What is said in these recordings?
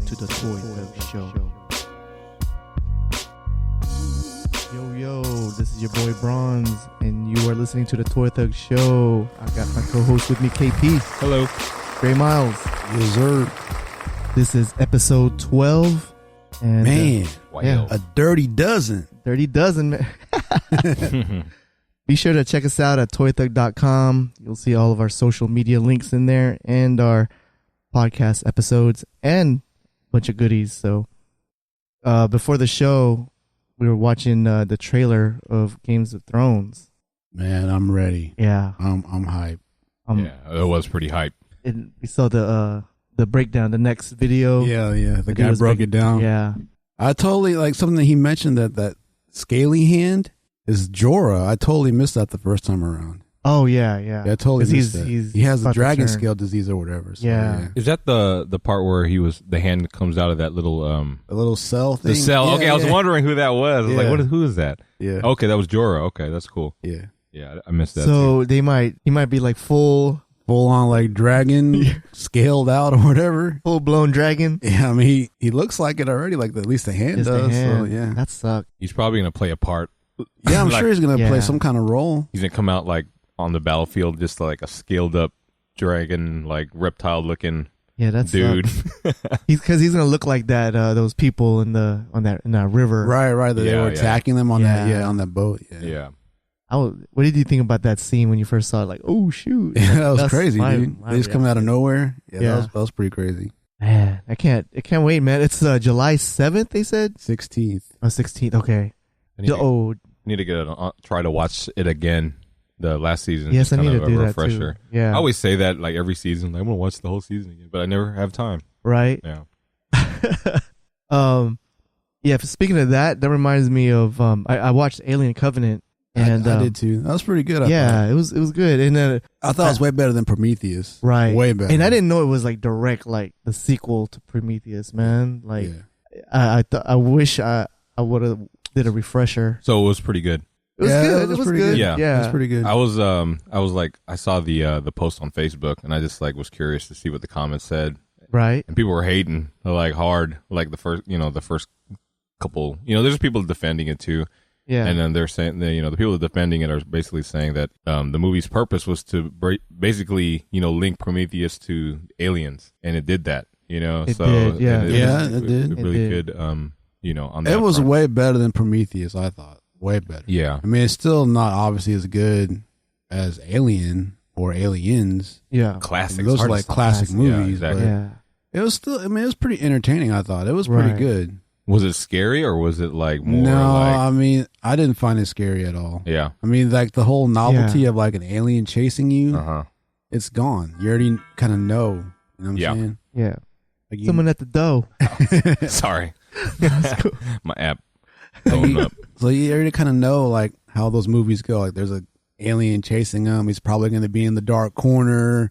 to the Toy Thug Show. Yo, this is your boy Bronze, and you are listening to the Toy Thug Show. I got my co-host with me, KP. Hello. Gray Miles. Yes, sir. This is episode 12. And, man, yeah, a dirty dozen. Dirty dozen, man. Be sure to check us out at toythug.com. You'll see all of our social media links in there and our podcast episodes and a bunch of goodies. So before the show, we were watching the trailer of Games of Thrones. Man, I'm ready. Yeah. I'm hyped. Yeah, it was pretty hype. And we saw the breakdown, the next video. Yeah. The guy broke it down. Yeah. I totally, like, something that he mentioned that scaly hand is Jorah. I totally missed that the first time around. Oh, yeah. Yeah, I totally missed that. He has the dragon scale disease or whatever. So, yeah. Is that the part where the hand comes out of that little a little cell thing? The cell. Yeah, okay, I was wondering who that was. I was like, who is that? Yeah. Okay, that was Jorah. Okay, that's cool. Yeah. Yeah, I missed that. So too. he might be like full on, like, dragon scaled out or whatever. Full blown dragon. Yeah, I mean, he looks like it already, like at least the hand Just does. the hand. So, yeah. That sucked. He's probably gonna play a part. Yeah, I'm Like- sure he's going to Yeah. play some kind of role. He's gonna come out like on the battlefield, just like a scaled up dragon, like reptile looking Yeah, that's dude. Because he's gonna look like that. Those people in that river. Right. They Yeah, were yeah. attacking them on Yeah. on that boat. Yeah. What did you think about that scene when you first saw it? Like, oh shoot, Yeah, that was That's crazy, dude. my They just come out of nowhere. Yeah, Yeah. that was pretty crazy. Man, I can't wait, man. It's July 7th. They said 16th. 16th. Okay. I need to get try to watch it again. The last season. Yes, Just I need kind to of a do that refresher. too. Yeah. I always say that like every season. Like, I'm gonna watch the whole season again, but I never have time. Right. Yeah. Yeah. Speaking of that, that reminds me of I watched Alien Covenant, and I did too. That was pretty good. I yeah, thought. it was good, and I thought it was way better than Prometheus. right, Way better. And I didn't know it was like direct, like the sequel to Prometheus, man. Like, Yeah. I wish I would have did a refresher. So it was pretty good. It was Yeah, good. it was It was pretty good. good. Yeah. It was pretty good. I was like, I saw the post on Facebook, and I just like was curious to see what the comments said, Right. and people were hating like hard, like the first couple. There's people defending it too, Yeah. and then they're saying that, the people defending it are basically saying that the movie's purpose was to basically link Prometheus to aliens, and it did that. It So did, yeah. and Yeah, was it did. really It did. good. On that It was front. way better than Prometheus, I thought. Way better. Yeah. I mean, it's still not obviously as good as Alien or Aliens. Yeah. Classic. Those are like classic movies. Yeah, exactly. Yeah. But it was still, I mean, it was pretty entertaining, I thought. It was pretty Right. good. Was it scary, or was it like more No, like I mean, I didn't find it scary at all. yeah? I mean, like the whole novelty of like an alien chasing you, Uh-huh. it's gone. You already kind of know. You know what I'm Yeah. saying? Yeah. Like Someone at the door. Sorry. That's cool. My app going up. so you already kind of know like how those movies go. Like there's a alien chasing him. He's probably going to be in the dark corner.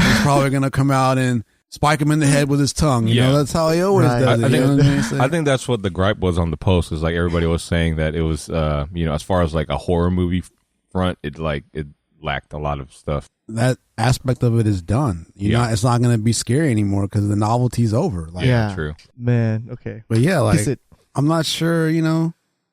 He's probably going to come out and spike him in the head with his tongue. You know, that's how he always Right. does it. I you think- know what I mean? So- I think that's what the gripe was on the post. Is like everybody was saying that it was, as far as like a horror movie front, it lacked a lot of stuff. that aspect of it is done. It's not going to be scary anymore because the novelty's over. Like, Yeah. True. Man. Okay. But yeah, like Is it? I'm not sure,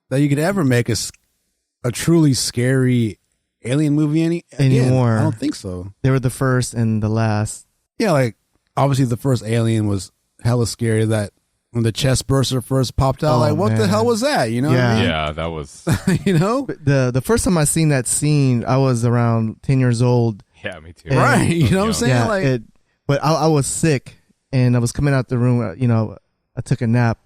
that you could ever make a truly scary alien movie again. Anymore. I don't think so. They were the first and the last. Yeah, like obviously the first Alien was hella scary. That when the chest burster first popped out, Oh, like what the man. hell was that? You know? what I mean? Yeah, that was. The first time I seen that scene, I was around 10 years old. Yeah, me too. And- Right. You know what I'm Yeah. saying? Yeah, Like, but I was sick, and I was coming out the room. I took a nap,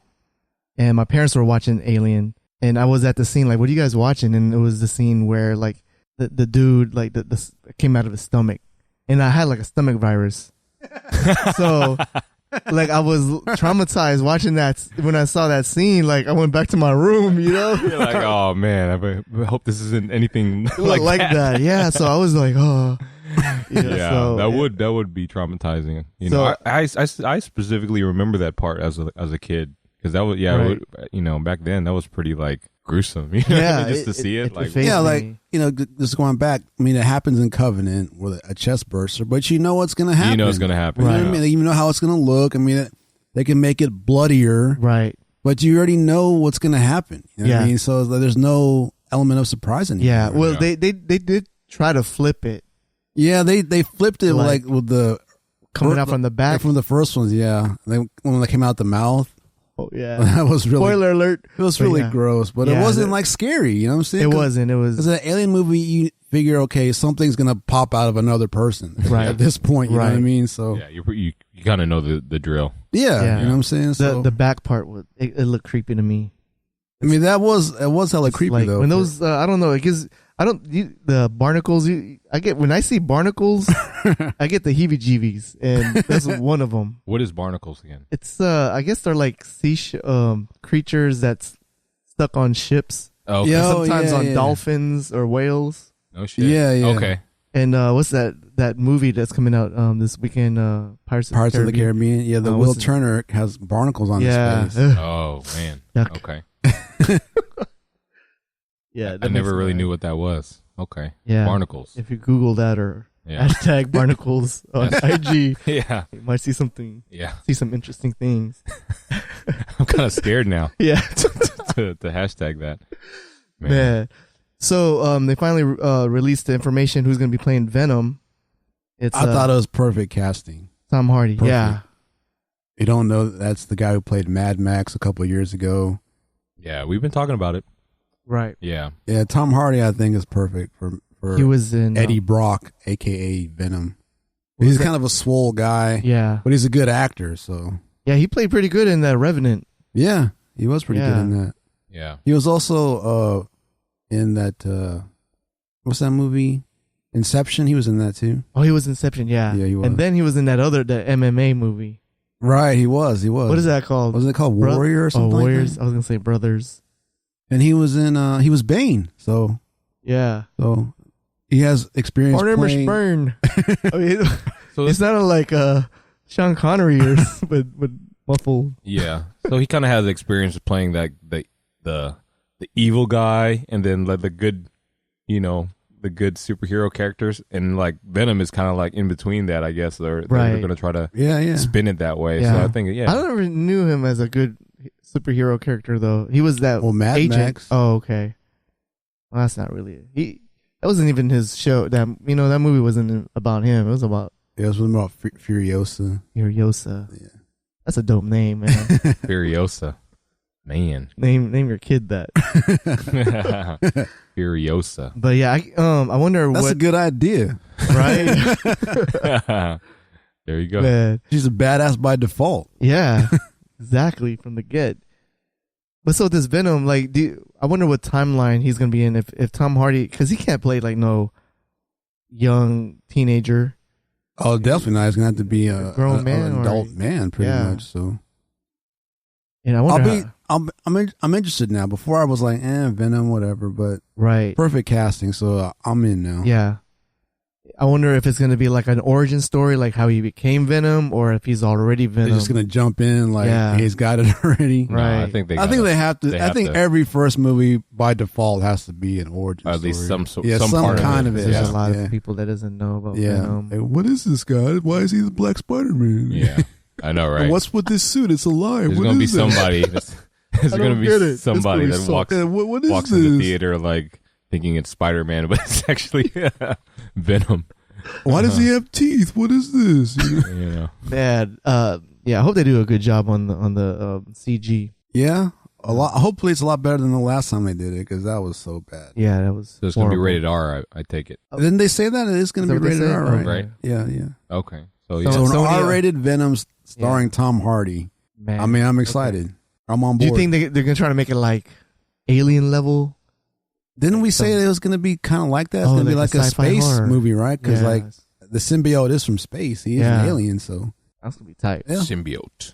and my parents were watching Alien, and I was at the scene like, "What are you guys watching?" And it was the scene where like the dude like the came out of his stomach, and I had like a stomach virus, so. Like I was traumatized watching that when I saw that scene. Like I went back to my room, You're like, oh man, I hope this isn't anything like that. Yeah, so I was like, oh, Yeah, so, that would be traumatizing. So- I specifically remember that part as a kid, because that was Right. back then that was pretty like gruesome. Yeah, just to see it like phased yeah, me. like just going back. I mean, it happens in Covenant with a chest burster, but you know what's going to happen. you know it's gonna happen. You know yeah. what I mean? You know how it's going to look. I mean, They can make it bloodier, Right. but you already know what's going to happen. You know what I Yeah. mean? So there's no element of surprise anymore. Yeah. Well, Yeah. they did try to flip it Yeah, they flipped it like with the coming out from the back. from the first ones. Yeah, when they came out the mouth, Oh yeah. that was really Spoiler alert. it was But really yeah. gross, but Yeah, it wasn't the- like scary. You know what I'm saying? It wasn't. It was. Because an alien movie, you figure, okay, something's gonna pop out of another person. Right. At this point, you know what I Right. mean? So Yeah, you kind of know the drill. yeah, Yeah. you know what I'm saying? So The back part was it looked creepy to me. I mean, it was hella It's creepy like, though. when those I don't know, it gives the barnacles. I get when I see barnacles, I get the heebie-jeevies, and that's one of them. What is barnacles again? It's I guess they're like creatures that's stuck on ships, Oh, okay. Yeah. Oh, sometimes yeah, on yeah. dolphins or whales. No shit. Yeah, yeah. Okay. And what's that movie that's coming out this weekend? Pirates Parts of the Caribbean. Yeah, the what's Will it- Turner has barnacles on Yeah, his face. Oh man. Yuck. Okay. Yeah. I that never makes really me knew mad. what that was. Okay. Yeah. Barnacles. If you Google that or Yeah. hashtag barnacles on IG, Yeah. you might see some interesting things. I'm kind of scared now Yeah. to hashtag that. Man. So they finally released the information who's going to be playing Venom. It's I thought it was perfect casting. Tom Hardy. Perfect. Yeah. You don't know that's the guy who played Mad Max a couple of years ago. Yeah, we've been talking about it. Right. Yeah. Yeah, Tom Hardy I think is perfect for He was in Eddie Brock, aka Venom. He's kind of a swole guy, Yeah. but he's a good actor. So Yeah, he played pretty good in that Revenant. yeah, he was pretty good Yeah. in that. Yeah. He was also in that what's that movie? Inception. He was in that too. Oh, he was in Inception. Yeah. Yeah, he was. And then he was in that the MMA movie. Right, he was. What is that called? Wasn't it called Bro- Warrior or something? Warriors. Like that? I was gonna say Brothers. And he was in. He was Bane. So Yeah. he has experience Our name is playing. Spurn. I mean, So it's not like Sean Connery or but muffled. Yeah. So he kind of has experience of playing that the evil guy, and then like the good, the good superhero characters, and like Venom is kind of like in between that, I guess. They're Right. going to try to Yeah. spin it that way. Yeah. So I think I never knew him as a good superhero character though. He was that Well, Mad agent. Max. Oh, okay. Well, that's not really that wasn't even his show. That that movie wasn't about him. It was about It was about Furiosa. Furiosa. Yeah. That's a dope name, man. Furiosa, man. name your kid that. Furiosa. But yeah, I wonder That's what a good idea. right. There you go. Man. She's a badass by default. Yeah, exactly from the get. But so this Venom, like, I wonder what timeline he's gonna be in if Tom Hardy, because he can't play like no young teenager. Oh, definitely not. He's gonna have to be a grown man an or- adult man, pretty Yeah. much. So And I wonder, I'm interested now. Before I was like, Venom, whatever. But right? perfect casting, so I'm in now. Yeah. I wonder if it's gonna be like an origin story, like how he became Venom, or if he's already They're Venom. just gonna jump in like Yeah. he's got it already. No, Right. I think they have to. I think every first movie by default has to be an origin Or at least story. some some part kind of of it. it. There's Yeah. a lot Yeah. of people that doesn't know about Yeah. Venom. Like, what is this guy? Why is he the Black Spider-Man? Yeah, I know, right? What's with this suit? It's alive. There's What going to be is that? somebody. There's I going don't to get be it. It's somebody gonna be that so- walks what is walks in the this? theater like thinking it's Spider-Man, but it's actually Venom. Why does he have teeth? What is this? You know. Man, yeah, I hope they do a good job on the CG. Yeah, a lot. Hopefully, it's a lot better than the last time they did it because that was so bad. Yeah, that was. So it's going to be horrible. rated R. I take it. Didn't they say that it is going Is to that be what they rated said? R? Oh, Right. Right. Yeah. Yeah. Okay. So So- yeah. So an Sony, R-rated Venom starring Tom Hardy. Man. I mean, I'm excited. I'm on Do board. you think they're gonna try to make it like Alien level? Didn't we say it was going to be kind of like that? It's Oh, going to be like like a a sci-fi space horror. movie, right? Because Yeah. like the symbiote is from space. He is Yeah. an alien, so That's gonna be tight. Yeah. Symbiote.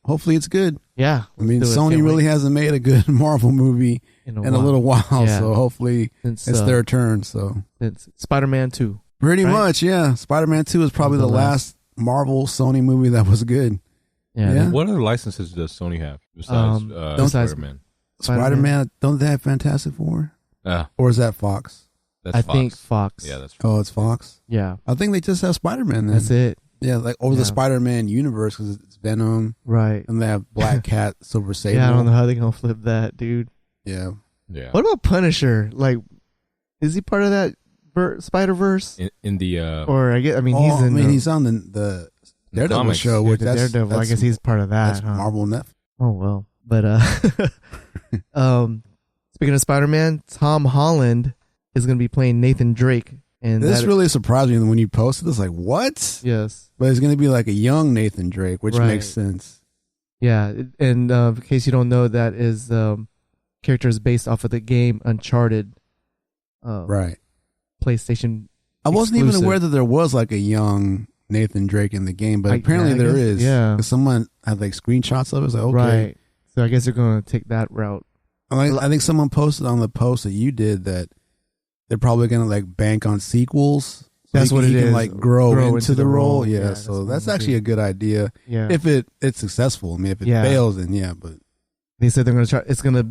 hopefully it's good. Yeah, I mean, let's do it. Sony Can't really wait. hasn't made a good Marvel movie in a little while, Yeah. so hopefully since it's their turn. So it's Spider-Man 2. pretty Right? much, yeah. Spider-Man 2 is probably Was the the last Marvel Sony movie that was good. Yeah, Yeah. What other licenses does Sony have besides besides- Spider-Man? Spider-Man, don't they have Fantastic Four? Or is that Fox? That's I Fox. think Fox. Yeah, that's Oh, it's Fox. Yeah, I think they just have Spider-Man then. that's it. Yeah, like over the Spider-Man universe because it's Venom, right? And they have Black Cat, Silver Sable. Yeah, I don't know how they're gonna flip that, dude. Yeah. What about Punisher? Like, is he part of that Spider-Verse? In the or he's in. He's on the Daredevil show, which that's Daredevil. I guess he's part of that. That's Marvel Netflix. Oh well, but speaking of Spider-Man, Tom Holland is going to be playing Nathan Drake, and this really surprised me when you posted this. Like, what? Yes, but it's going to be like a young Nathan Drake, which makes sense. Yeah, and in case you don't know, that is character is based off of the game Uncharted. Right. PlayStation. I wasn't even aware that there was like a young Nathan Drake in the game, but apparently there is. Yeah. 'Cause someone had like screenshots of it. It's like, okay. Right. So I guess they're going to take that route. I think someone posted on the post that you did that they're probably going to like bank on sequels. So that's what it is. Can like grow into the role. Yeah. Yeah, so that's actually a good idea. Yeah. If it's successful. I mean, if it fails, then but they said they're going to try. It's going to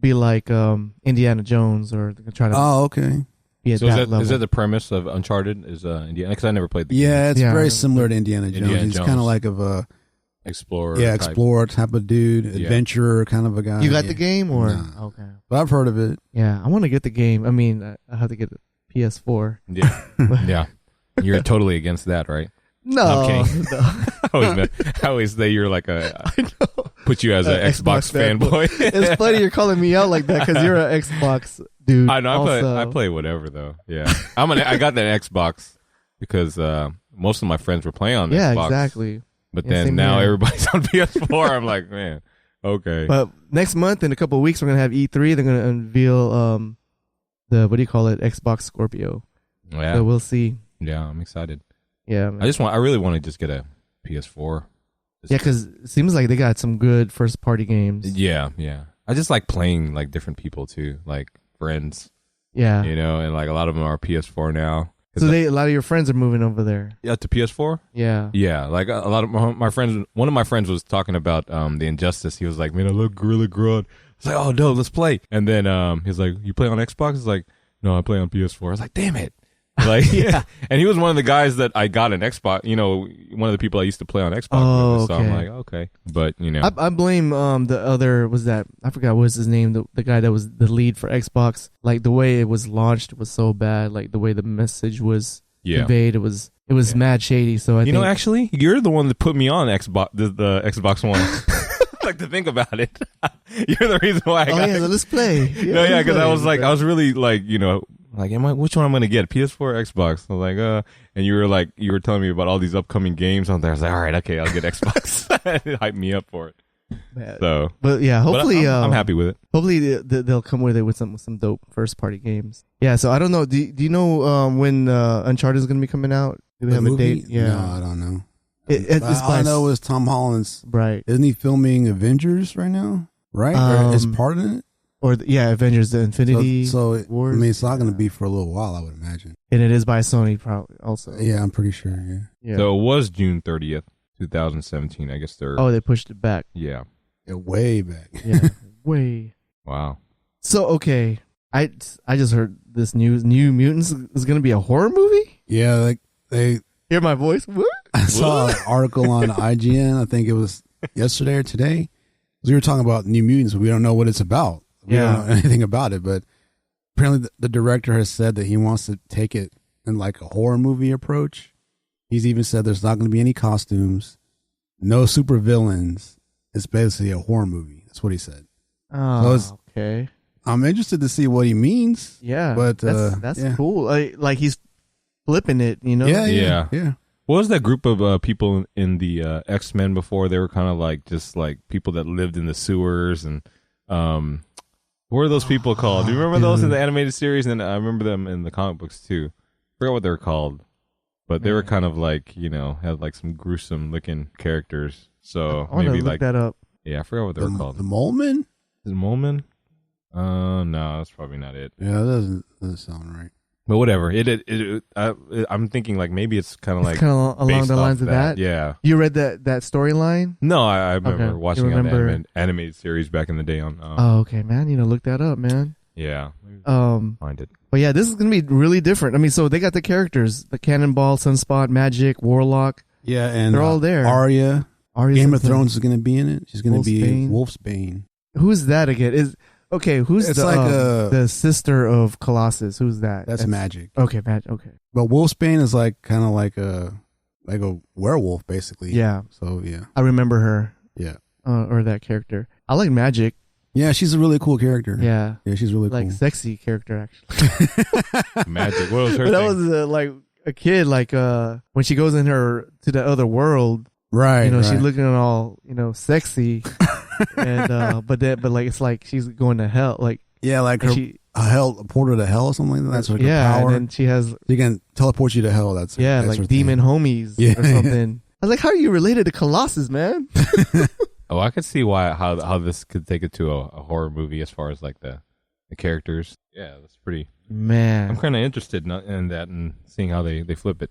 be like Indiana Jones, or they're going to try to. Oh, okay. Is that the premise of Uncharted? Is Indiana? Because I never played the game. Yeah, it's very similar to Indiana Jones. He's kind of like a explorer. Yeah, explorer type of dude, adventurer kind of a guy. You got the game, or okay? But I've heard of it. Yeah, I want to get the game. I mean, I have to get the PS4. Yeah, yeah. You're totally against that, right? No, I always say you're like I know. Put you as an Xbox fanboy. It's funny you're calling me out like that because you're an Xbox dude. I know. I play whatever though. Yeah, I got that Xbox because most of my friends were playing on Xbox. Yeah, exactly. But then now everybody's on PS4. I'm like, man, okay. But next month, in a couple of weeks, we're gonna have E3. They're gonna unveil the Xbox Scorpio. Yeah. So we'll see. Yeah, I'm excited. Yeah, I really want to just get a PS4. Yeah, because it seems like they got some good first party games. Yeah, yeah. I just like playing like different people too, like friends. Yeah, and like a lot of them are PS4 now. So a lot of your friends are moving over there. Yeah, to PS4. Yeah, yeah. Like a lot of my friends. One of my friends was talking about the Injustice. He was like, "Man, I love Gorilla Grodd." It's like, "Oh, dope, let's play." And then he's like, "You play on Xbox?" It's like, "No, I play on PS4." I was like, "Damn it!" Like, yeah. And he was one of the guys that I got an Xbox. One of the people I used to play on Xbox with. So I'm like, okay, but I blame the other. Was that I forgot what was his name? The guy that was the lead for Xbox. Like the way it was launched was so bad. Like the way the message was conveyed, it was mad shady. So I think, actually, you're the one that put me on Xbox, the Xbox One. Like to think about it. You're the reason why I got so let's play. Yeah, because I was really like, which one I'm gonna get? PS4 or Xbox? I was like, and you were telling me about all these upcoming games on there. I was like, all right, okay, I'll get Xbox. It hyped me up for it. Man. So, but yeah, hopefully, I'm happy with it. Hopefully, they'll come with it with some dope first party games. Yeah. So I don't know. Do you know when Uncharted is gonna be coming out? Do we have a date? Yeah. No, I don't know. All I know is Tom Holland's. Right. Isn't he filming Avengers right now? Right? Or is part in it? Or Avengers: The Infinity Wars. I mean, it's not going to be for a little while, I would imagine. And it is by Sony, probably also. Yeah, I'm pretty sure. Yeah. So it was June 30th, 2017. I guess they're. Oh, they pushed it back. Yeah. Way back. Yeah. Way. Wow. So okay, I just heard this news. New Mutants is going to be a horror movie. Yeah, like they hear my voice. What? I saw an article on IGN. I think it was yesterday or today. We were talking about New Mutants, but we don't know what it's about. We don't know anything about it, but apparently the director has said that he wants to take it in like a horror movie approach. He's even said there's not going to be any costumes, no super villains. It's basically a horror movie. That's what he said. Oh, so okay. I'm interested to see what he means. Yeah, but that's cool. Like he's flipping it, Yeah. What was that group of people in the X-Men before? They were kind of like just like people that lived in the sewers, and what were those people called? Do you remember those in the animated series? And I remember them in the comic books too. I forgot what they were called, but they were kind of like had like some gruesome looking characters. So I maybe look that up. Yeah, I forgot what they were called. The Mole Men? Is it Mole Men? No, that's probably not it. Yeah, that doesn't sound right. But whatever. I'm thinking like maybe it's kind of like along the lines of that. Yeah. You read that storyline? No, I remember watching an animated series back in the day on. Oh, okay, man. Look that up, man. Yeah. Find it. But yeah, this is gonna be really different. I mean, so they got the characters: the Cannonball, Sunspot, Magic, Warlock. Yeah, and they're all there. Arya. Arya's Game of Thrones is gonna be in it. She's gonna be Wolfsbane. Who's that again? Who's the sister of Colossus? Who's that? That's Magic. Okay, Magic. Okay. But Wolfsbane is like kind of like a werewolf, basically. Yeah. So yeah, I remember her. Yeah. Or that character. I like Magic. Yeah, she's a really cool character. Yeah. Yeah, she's really like cool. sexy character actually. Magic. What was her? But I was like a kid, like when she goes in to the other world. Right. You know, right. she's looking all sexy, and but like it's like she's going to hell. Like like a portal to hell or something like that. That's like her power. And then she can teleport you to hell. That's like demon homies or something. I was like, how are you related to Colossus, man? Oh, I could see how this could take it to a horror movie as far as like the characters. Yeah, that's pretty. Man, I'm kind of interested in that and seeing how they flip it.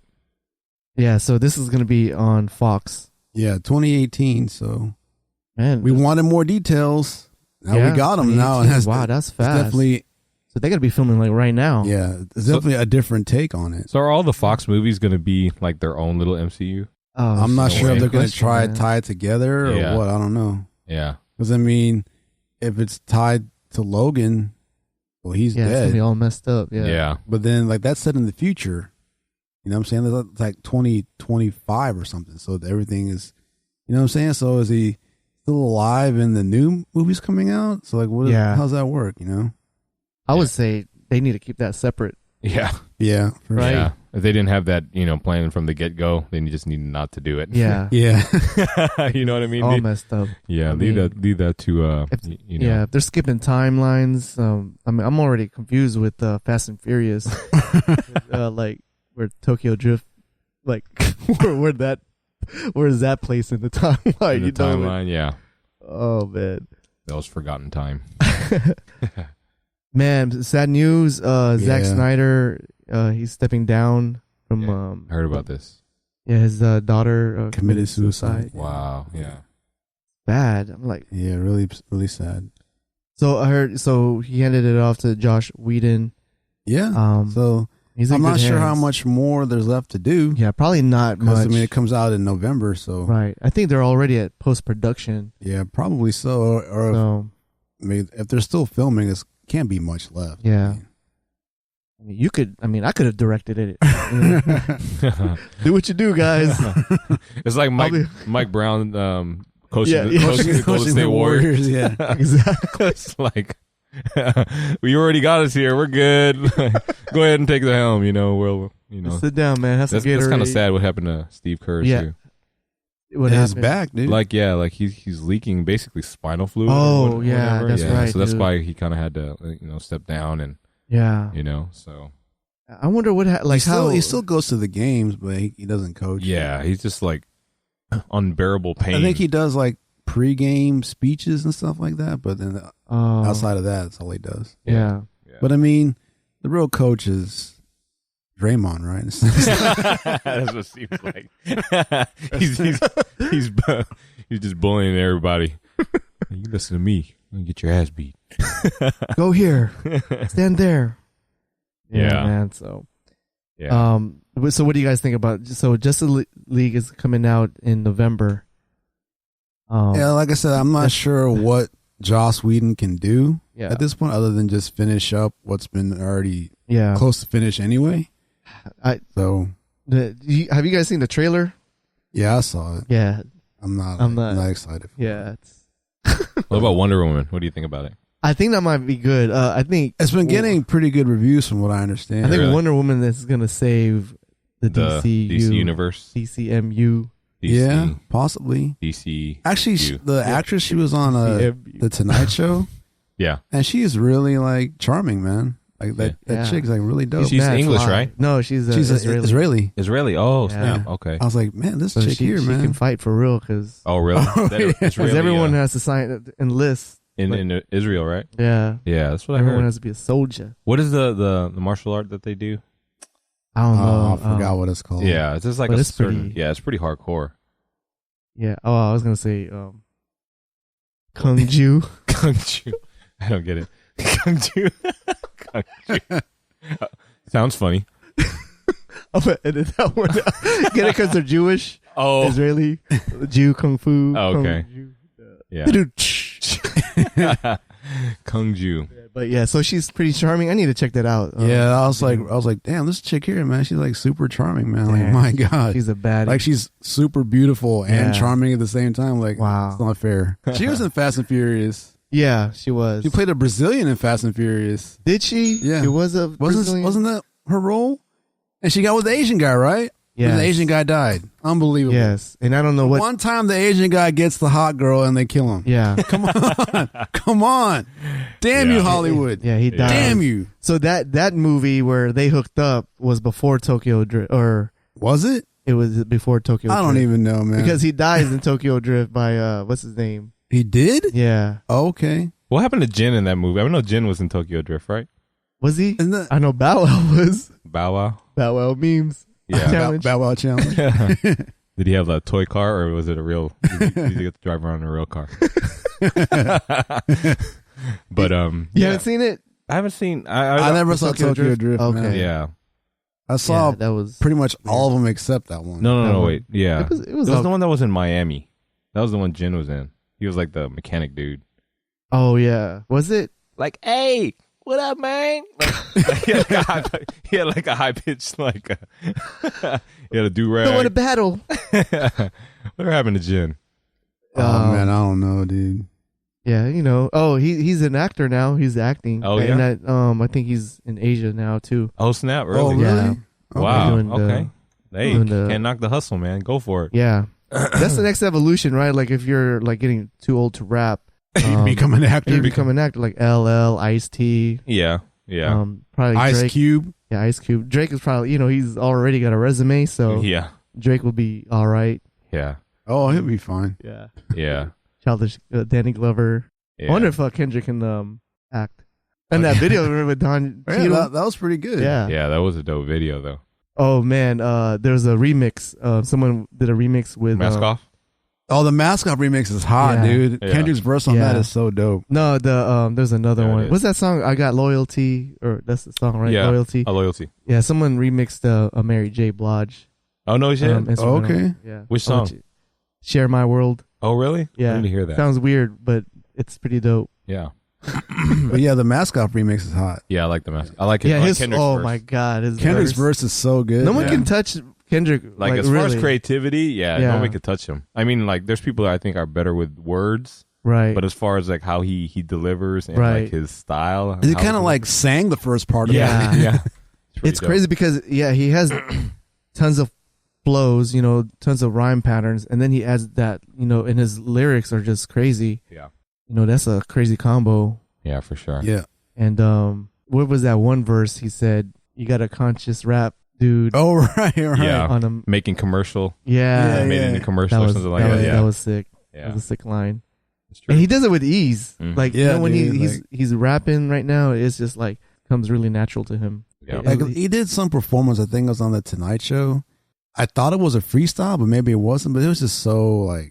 Yeah, so this is going to be on Fox. Yeah, 2018. So, man, we wanted more details. Now we got them now. Wow, that's fast. Definitely. So they got to be filming like right now. Yeah, it's definitely a different take on it. So are all the Fox movies going to be like their own little MCU? Oh, I'm not sure if they're going to try to tie it together or what. I don't know. Yeah. Because, I mean, if it's tied to Logan, well, he's dead. It's going to be all messed up. Yeah. But then, like, that's set in the future. You know what I'm saying? It's like 2025 or something. So everything is, you know what I'm saying? So is he still alive in the new movies coming out? So, like, how's that work, you know? I would say they need to keep that separate. Yeah. Yeah. Right. Yeah. If they didn't have that, planning from the get-go, then you just need not to do it. Yeah. Yeah. You know what I mean? All messed up. Yeah. Leave that to, Yeah, if they're skipping timelines, I mean, I'm already confused with Fast and Furious. Like, where Tokyo Drift, like, where's that place in the timeline? In the timeline, yeah. Oh, man. That was forgotten time. Man, sad news. Zack Snyder, he's stepping down from. Heard about this. Yeah, his daughter committed suicide. Wow. Yeah. Bad. I'm like. Yeah, really, really sad. So I heard. So he handed it off to Josh Whedon. Yeah. So I'm not sure how much more there's left to do. Yeah, probably not much. I mean, it comes out in November, so right. I think they're already at post production. Yeah, probably so. Or so, if they're still filming, it can't be much left. Yeah. I could have directed it. Do what you do, guys. It's like Mike Brown coaching the Golden State Warriors. Yeah, exactly. It's like we already got us here. We're good. Go ahead and take the helm. Sit down, man. Have some Gatorade. That's kind of sad. What happened to Steve Kerr too? What happened? His back, dude. Like he's leaking basically spinal fluid. Oh, yeah, that's right. So that's why he kind of had to step down and so. I wonder what he still goes to the games, but he doesn't coach. Yeah, he's just like unbearable pain. I think he does like pre-game speeches and stuff like that, but then outside of that, that's all he does. Yeah. But I mean, the real coach is Draymond, right? That's what it seems like. He's just bullying everybody. You listen to me, you get your ass beat. Go here, stand there. Yeah, man. So, so what do you guys think about? So, Justice League is coming out in November. Like I said, I'm not sure what Joss Whedon can do at this point, other than just finish up what's been already close to finish anyway. Have you guys seen the trailer? Yeah, I saw it. Yeah, I'm not excited. What about Wonder Woman? What do you think about it? I think that might be good. I think it's been getting pretty good reviews from what I understand. I think Wonder Woman is going to save the DC universe, DCMU. DC, yeah, possibly. DC. Actually, the actress, she was on the Tonight Show. Yeah, and she is really like charming, man. Like that chick's like really dope. She's English, right? No, she's Israeli. Israeli. Oh, snap. Okay. I was like, man, this chick here, man, she can fight for real. Because really? Because everyone has to sign enlist in Israel, right? Yeah, that's what I heard. Everyone has to be a soldier. What is the martial art that they do? I don't know. I forgot what it's called. Yeah, it's just like it's pretty hardcore. Yeah. Oh, I was gonna say Kung Ju. Kung Ju. I don't get it. Kung Ju. Kung Ju. Sounds funny. I'm gonna edit that one out. Get it because they're Jewish. Oh. Israeli. Jew, Kung Fu. Oh, okay. Kung Yeah. Kung Ju. But yeah, so she's pretty charming. I need to check that out. Yeah, I was like, damn, this chick here, man, she's like super charming, man. Like, Damn. my God, she's a baddie. like she's super beautiful and Yeah. charming at the same time. Like, Wow. it's not fair. She was in Fast and Furious. Yeah, she was. She played a Brazilian in Fast and Furious. Did she? Yeah. She was a Brazilian? Wasn't that her role? And she got with the Asian guy, right? Yes. And the Asian guy died. Unbelievable. Yes. And I don't know what. One time the Asian guy gets the hot girl and they kill him. Yeah. Come on. Damn Yeah. you, Hollywood. Yeah, he died. Damn you. So that movie where they hooked up was before Tokyo Drift, or Was it? it was before Tokyo I Drift. don't even know, man. Because he dies in Tokyo Drift by, what's his name? He did? Yeah. Oh, okay. What happened to Jin in that movie? I know Jin was in Tokyo Drift, right? Was he? Isn't that I know Bow Wow was. Bow Wow. Bow Wow memes. Yeah. Challenge. Bow Wow challenge? Did he have a toy car or was it a real? Did he get to drive around in a real car? But You yeah. haven't seen it? I haven't seen. I never saw Tokyo Tokyo Drift? Drift. Okay. man. Yeah. I saw Yeah, that was pretty much all of them except that one. No, That one. wait. Yeah. It was It was the one that was in Miami. That was the one Jin was in. He was like the mechanic dude. Oh yeah. Was it? Like, hey, what up, man? Like, he had like a high pitched like. He had a do rag. Don't want to battle. Whatever happened to Jin? Oh, man, I don't know, dude. Yeah, you know. Oh, he's an actor now. He's acting. Oh, And yeah? I think he's in Asia now too. Oh snap! Really? Oh, really? Yeah. Wow. Doing the- Okay. Hey, doing the- can't knock the hustle, man. Go for it. Yeah. That's the next evolution, right? Like if you're like getting too old to rap, You become an actor. you become an actor like LL, Ice-T, Yeah. Yeah. probably Ice Drake. Cube. Yeah, Ice Cube. Drake is probably, he's already got a resume, so yeah. Drake will be all right. Yeah. Oh, he'll be fine. Yeah. Yeah. Childish Danny Glover. Yeah. I wonder if Kendrick can act. And that video with Don Yeah, Cheadle. that was pretty good. Yeah. Yeah, that was a dope video though. Oh man, there's a remix. Someone did a remix with Mask off. Oh, the Mask Off remix is hot, Yeah. dude. Yeah. Kendrick's verse on that Yeah. is so dope. No, there's another There it one. is. What's that song? I Got Loyalty, or that's the song, right? Yeah. Loyalty. A loyalty. Yeah, someone remixed a Mary J. Blige. Oh no, shit. Instrumental. okay. Yeah. Which I'll let song? you- Share My World. Oh really? Yeah. I need to hear that. Sounds weird, but it's pretty dope. Yeah. But yeah, the Mask Off remix is hot. Yeah, I like the mask. I like it. Yeah, I like his Kendrick's oh verse. my god, his Kendrick's verse is so good. No one Yeah. can touch Kendrick. Like as far as really. creativity, yeah, Yeah. nobody could touch him. I mean, like there's people that I think are better with words, right? but as far as like how he delivers and Right. like his style, He how kind of like sang the first part of Yeah. it. yeah. It's crazy because he has tons of flows, tons of rhyme patterns, and then he adds that, and his lyrics are just crazy. Yeah. That's a crazy combo. Yeah, for sure. Yeah. And what was that one verse he said? You got a conscious rap dude Oh, right. Yeah. on him. Making commercial, Yeah, Yeah, made it in a commercial or something like that. Yeah, that was sick. That yeah, was a sick line. it's true. And he does it with ease. Mhm. Like Yeah, when dude, he's rapping right now, it's just like comes really natural to him. Yeah. Like he did some performance. I think it was on the Tonight Show. I thought it was a freestyle, but maybe it wasn't. But it was just so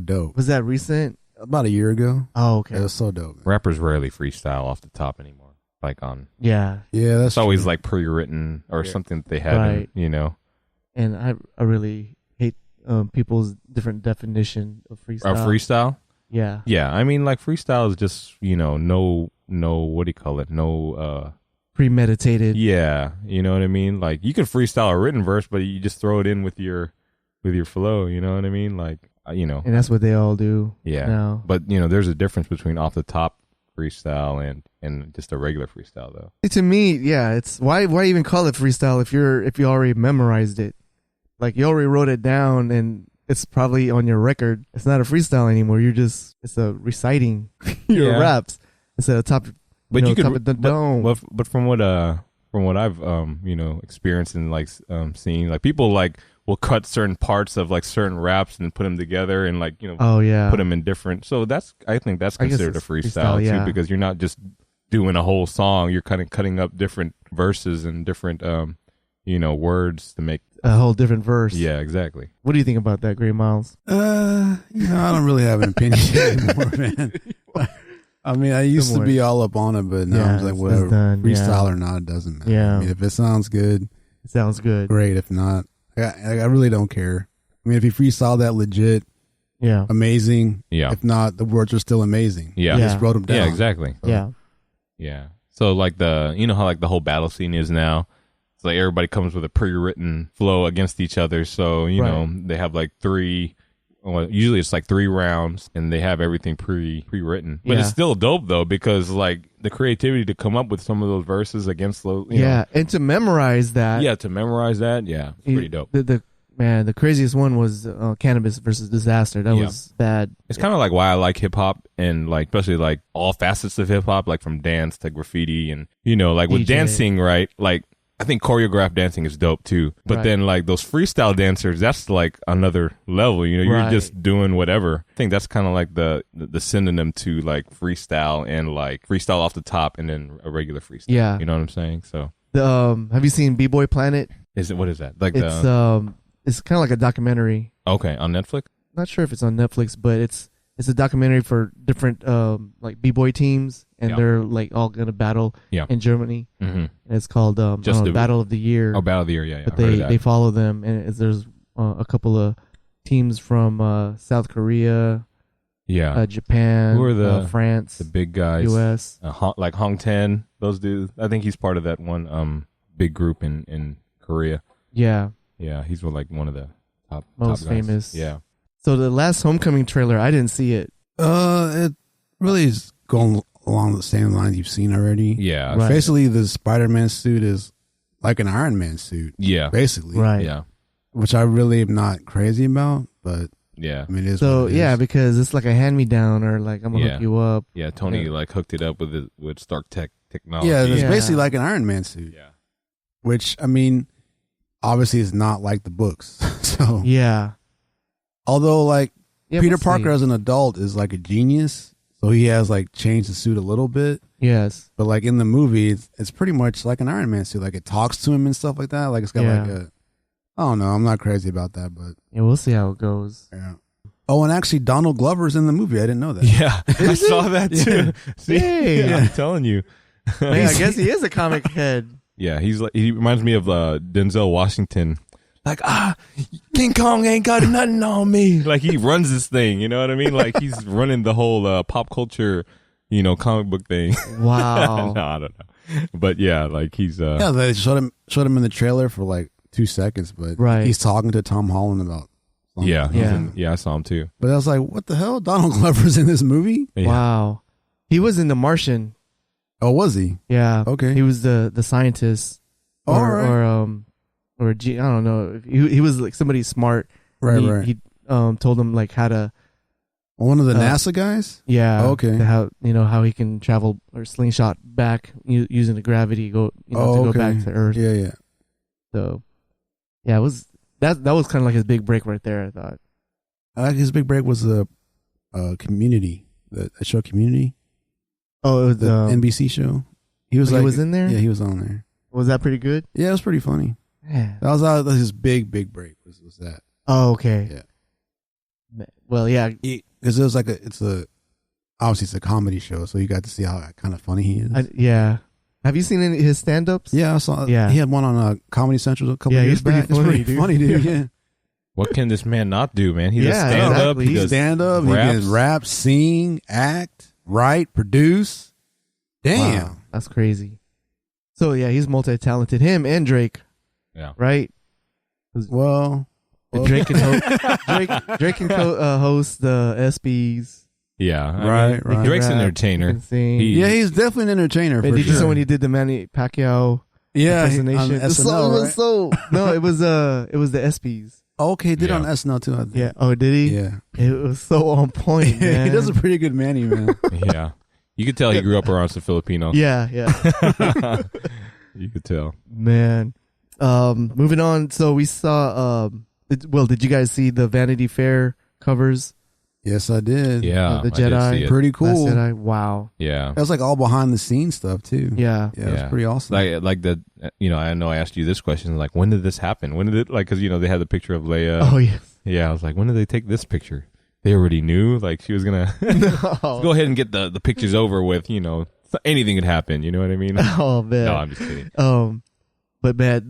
dope. Was that recent? About a year ago. Oh, okay. It was so dope. Man. Rappers rarely freestyle off the top anymore. Like on, Yeah. Yeah, that's it's always true. like pre-written or Yeah. something that they had. Right. And I really hate people's different definition of freestyle. Freestyle. Yeah. Yeah, I mean, like freestyle is just no what do you call it? No, Premeditated. yeah, you know what I mean. Like you can freestyle a written verse, but you just throw it in with your flow. You know what I mean? Like And that's what they all do. yeah. Now. But there's a difference between off the top freestyle and just a regular freestyle, though. To me, yeah, it's why even call it freestyle if you already memorized it, like you already wrote it down and it's probably on your record. It's not a freestyle anymore. It's a reciting your Yeah. raps instead of top. But you could, top of the dome. but from what I've experienced and like seen, like people like will cut certain parts of like certain raps and put them together and like Oh yeah, put them in different. So I think that's I guess considered a it's freestyle, freestyle, yeah. too, because you're not just doing a whole song. You're kind of cutting up different verses and different words to make. a whole different verse. Yeah, exactly. What do you think about that, Gray Miles? I don't really have an opinion anymore, man. I mean, I used to be all up on it, but now I'm like, whatever. Done, freestyle or not, it doesn't matter. Yeah. I mean, if it sounds good, it sounds good. Great. If not, I really don't care. I mean, if you freestyle that legit, amazing. Yeah. If not, the words are still amazing. Yeah. You just wrote them down. Yeah, exactly. So. Yeah. So like how like the whole battle scene is now. It's like everybody comes with a pre-written flow against each other. So, you know, they have like usually it's like 3 rounds and they have everything pre-written. But it's still dope though, because like the creativity to come up with some of those verses against those, you know. And to memorize that. Yeah, to memorize that. Yeah, it's pretty dope. The craziest one was Cannabis versus Disaster. That was bad. It's kind of like why I like hip hop, and like especially like all facets of hip hop, like from dance to graffiti, and you know, like with dancing, right? Like I think choreographed dancing is dope too. But then like those freestyle dancers, that's like another level. You know, you're just doing whatever. I think that's kind of like the synonym to like freestyle, and like freestyle off the top and then a regular freestyle. Yeah. You know what I'm saying? So have you seen B-Boy Planet? What is that? Like it's kind of like a documentary. Okay, on Netflix? Not sure if it's on Netflix, but it's a documentary for different like B-Boy teams, and they're like all gonna battle in Germany. And it's called Battle of the Year. Oh, Battle of the Year, yeah. But they follow them, and there's a couple of teams from South Korea, Japan, who are France, the big guys, US, like Hong Ten, those dudes. I think he's part of that one big group in Korea. Yeah, he's one of the most top guys. famous. Yeah. So the last Homecoming trailer, I didn't see it. It really is going along the same lines you've seen already. Yeah. Right. Basically, the Spider-Man suit is like an Iron Man suit. Yeah. Basically. Right. Yeah. Which I really am not crazy about, but yeah. I mean, it is so what it is. because it's like a hand-me-down, or like I'm gonna hook you up. Yeah, Tony like hooked it up with Stark technology. Yeah, it's basically like an Iron Man suit. Yeah. Which, I mean, obviously is not like the books. So yeah. Although like Peter we'll Parker see. as an adult is like a genius, so he has like changed the suit a little bit. Yes. But like in the movie, it's pretty much like an Iron Man suit. Like it talks to him and stuff like that. Like it's got like a, I don't know. I'm not crazy about that, but yeah, we'll see how it goes. Yeah. Oh, and actually Donald Glover's in the movie. I didn't know that. Yeah, I saw that too. See, Hey. I'm telling you. Hey, I guess he is a comic head. Yeah, he reminds me of Denzel Washington. Like, King Kong ain't got nothing on me. Like he runs this thing, you know what I mean? Like he's running the whole pop culture, comic book thing. Wow. No, I don't know. But yeah, like he's yeah, they showed him in the trailer for like 2 seconds, but he's talking to Tom Holland about something. Yeah, I saw him too. But I was like, what the hell? Donald Glover's in this movie? Yeah. Wow. He was in The Martian. Oh, was he? Yeah. Okay. He was the scientist. Or I don't know. He was like somebody smart. Right. He told him like how to. One of the NASA guys? Yeah. Okay. How he can travel or slingshot back using the gravity to go back to Earth. Yeah. So, yeah, it was that was kind of like his big break right there. I thought. His big break was the Community, the show Community. Oh, it was the NBC show. He was in there. Yeah, he was on there. Was that pretty good? Yeah, it was pretty funny. Yeah. That was his big break. Was that? Oh, okay. Yeah. Well, yeah, because it was like obviously it's a comedy show, so you got to see how kind of funny he is. Yeah. Have you seen any of his stand-ups? Yeah, I saw. Yeah. He had one on Comedy Central a couple years back. Funny, it's pretty funny, dude. Yeah. What can this man not do, man? He does stand up. Exactly. He does stand up. He can rap, sing, act, write, produce. Damn, wow, that's crazy. So yeah, he's multi-talented. Him and Drake. Yeah. Right. Well, Drake can host the ESPYs. Yeah. Right. Drake's an entertainer. He's definitely an entertainer. Did you see when he did the Manny Pacquiao? impersonation? On SNL, right? No, it was the ESPYs. Okay, did on SNL too. I think. Yeah. Oh, did he? Yeah. It was so on point, man. He does a pretty good Manny, man. Yeah. You could tell he grew up around some Filipinos. Yeah. You could tell. Man. Moving on. So we saw. Did you guys see the Vanity Fair covers? Yes, I did. Yeah, the Jedi. Pretty cool. Last Jedi. Wow. Yeah. That was like all behind the scenes stuff too. Yeah. Yeah, it was pretty awesome. Like the, I know I asked you this question. Like, when did this happen? When did it? Like, because they had the picture of Leia. Oh yes. Yeah, I was like, when did they take this picture? they already knew. Like she was gonna No. go ahead and get the pictures over with. You know, anything could happen. You know what I mean? Oh man. No, I'm just kidding. But man,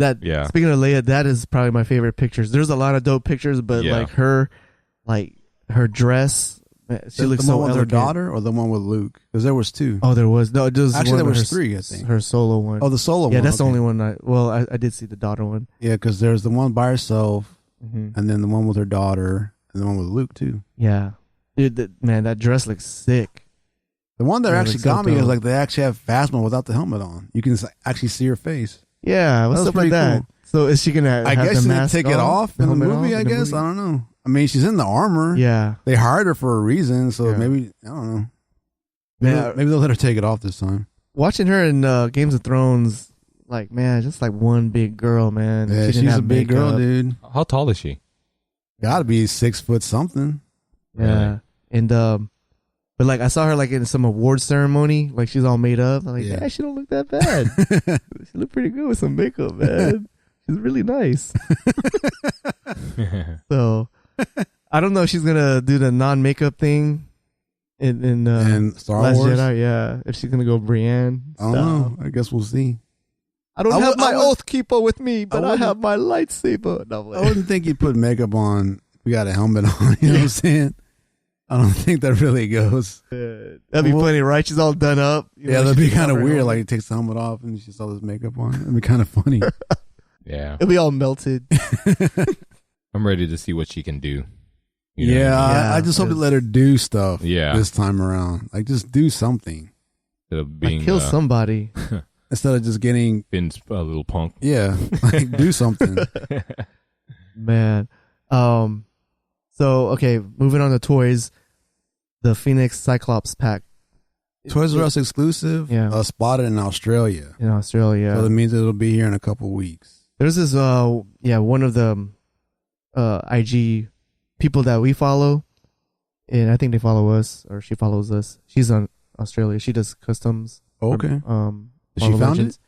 speaking of Leia, that is probably my favorite pictures. There's a lot of dope pictures, but like her dress, man, she looks the so one with elegant. her daughter or the one with Luke? Because there was two. Oh, there was Actually, there was her, three. I think her solo one. Oh, the solo one. Yeah, that's okay. the only one. I did see the daughter one. Yeah, because there's the one by herself, Mm-hmm. and then the one with her daughter, and the one with Luke too. Yeah, dude, that dress looks sick. The one that actually got me dope. is like they actually have Phasma without the helmet on. You can actually see her face. Yeah, what's up with that? Cool. So is she gonna? I guess the they mask take it off in the movie. I guess movie? I don't know. I mean, she's in the armor. Yeah, they hired her for a reason, so maybe I don't know. Maybe they'll let her take it off this time. Watching her in Games of Thrones, like man, just like one big girl, man. Yeah, she's a big girl, dude. How tall is she? Got to be 6 foot something. Yeah, and but like I saw her like in some award ceremony, like she's all made up. I'm like, yeah, she don't look that bad. She looked pretty good with some makeup, man. She's really nice. So I don't know if she's gonna do the non-makeup thing in Star Last Wars. Jedi. Yeah, if she's gonna go Brienne. I don't know. I guess we'll see. I don't have my oath keeper with me, but I have my lightsaber. No, I wouldn't think you'd put makeup on if you got a helmet on. You know what I'm saying? I don't think that really goes. That'd be funny, right? She's all done up. Yeah, that'd be kind of weird. Like, he takes the helmet off and she's all this makeup on. That'd be kind of funny. Yeah. It'd be all melted. I'm ready to see what she can do. I just hope to let her do stuff this time around. Like, just do something. Instead of being, kill somebody. Instead of just getting... Finn's a little punk. Yeah. Like, do something. Man. So, okay, moving on to toys. The Phoenix Cyclops pack. Toys R Us exclusive. Yeah. Spotted in Australia. In Australia. So that means it'll be here in a couple weeks. There's this, one of the IG people that we follow, and I think they follow us, or she follows us. She's on Australia. She does customs. Okay. She found it?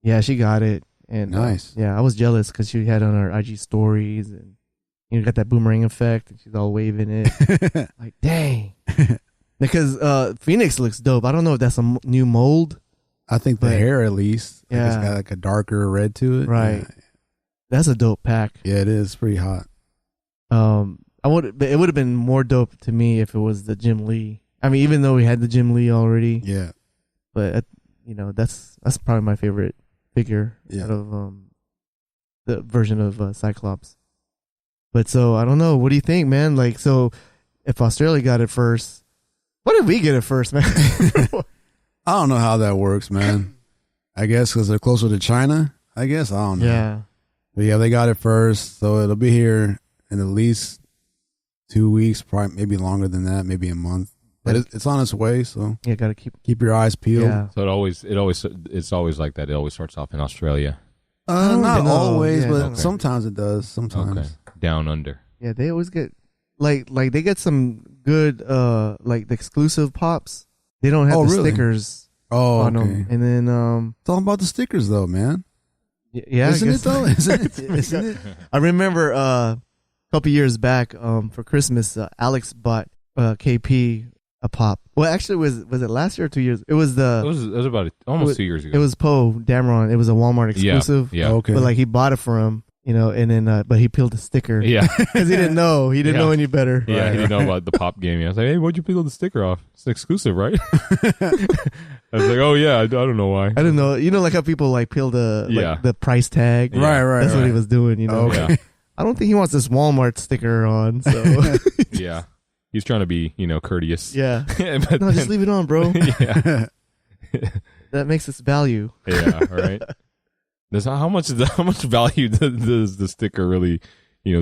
Yeah, she got it. And nice. I was jealous because she had on her IG stories and got that boomerang effect, and she's all waving it. Like, dang. Because Phoenix looks dope. I don't know if that's a new mold. I think the hair, at least. Yeah. It's got like a darker red to it. Right. Yeah. That's a dope pack. Yeah, it is pretty hot. It would have been more dope to me if it was the Jim Lee. I mean, even though we had the Jim Lee already. Yeah. But that's probably my favorite figure out of the version of Cyclops. But so I don't know. What do you think, man? Like, so if Australia got it first, what did we get it first, man? I don't know how that works, man. I guess because they're closer to China. I guess I don't know. Yeah. But yeah, they got it first, so it'll be here in at least 2 weeks, probably maybe longer than that, maybe a month. But it's on its way, so gotta keep your eyes peeled. Yeah. So it's always like that. It always starts off in Australia. Not always, but sometimes it does. Sometimes. Okay. Down under. Yeah, they always get like they get some good like the exclusive pops. They don't have the stickers on them. And then it's all about the stickers though, man. Yeah, isn't it though? Isn't it? I remember a couple years back for Christmas, Alex bought KP a pop. Well, actually, was it last year or 2 years? It was about almost 2 years ago. It was Poe Dameron. It was a Walmart exclusive. Yeah. Okay. But like he bought it for him, and then but he peeled the sticker. Yeah. Because he didn't know. He didn't know any better. Yeah, right, he didn't know about the pop game. I was like, hey, why'd you peel the sticker off? It's exclusive, right? I was like, oh yeah, I don't know why. I don't know. Like how people like peel the price tag. Yeah. Right. That's what he was doing. Okay. Yeah. I don't think he wants this Walmart sticker on. So yeah. He's trying to be, courteous. Yeah. No, just leave it on, bro. Yeah. That makes its value. Yeah, right. How much value does the sticker really,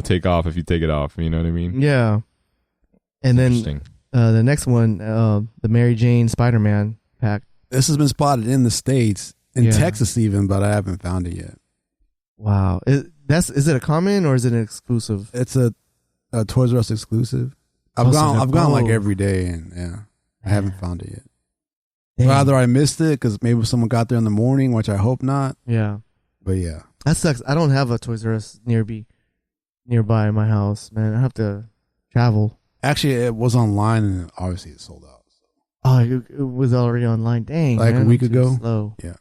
take off if you take it off? You know what I mean? Yeah. And then the next one, the Mary Jane Spider-Man pack. This has been spotted in the States, in Texas even, but I haven't found it yet. Wow. Is it a common or is it an exclusive? It's a Toys R Us exclusive. I've gone like every day, and I haven't found it yet. Dang. Either I missed it because maybe someone got there in the morning, which I hope not. Yeah. But yeah. That sucks. I don't have a Toys R Us nearby my house, man. I have to travel. Actually, it was online and obviously it sold out. Oh, it was already online. Dang, Like man, a week I'm too ago. Slow. Yeah,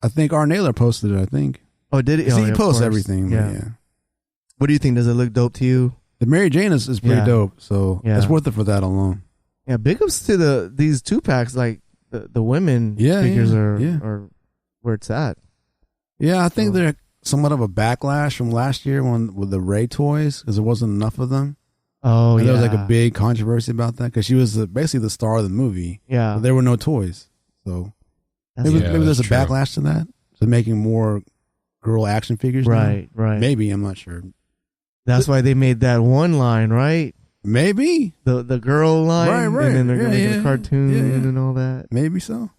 I think our Naylor posted it. I think. Oh, did it? 'Cause Oh, he yeah, of posts course. everything. Yeah. Yeah. What do you think? Does it look dope to you? The Mary Jane is pretty Yeah. dope. So Yeah. it's worth it for that alone. Yeah, big ups to these 2-packs. Like the women figures are where it's at. Yeah, I think So- they're somewhat of a backlash from last year with the Ray toys because there wasn't enough of them. Oh, And yeah. there was like a big controversy about that because she was basically the star of the movie. Yeah. But there were no toys. So That's maybe Yeah, there's a that's true. backlash to that. So making more girl action figures. now? right. Maybe, I'm not sure. That's why they made that one line, right? Maybe. The girl line, Right. and then they're gonna Yeah, make a cartoon yeah. and all that. Maybe so.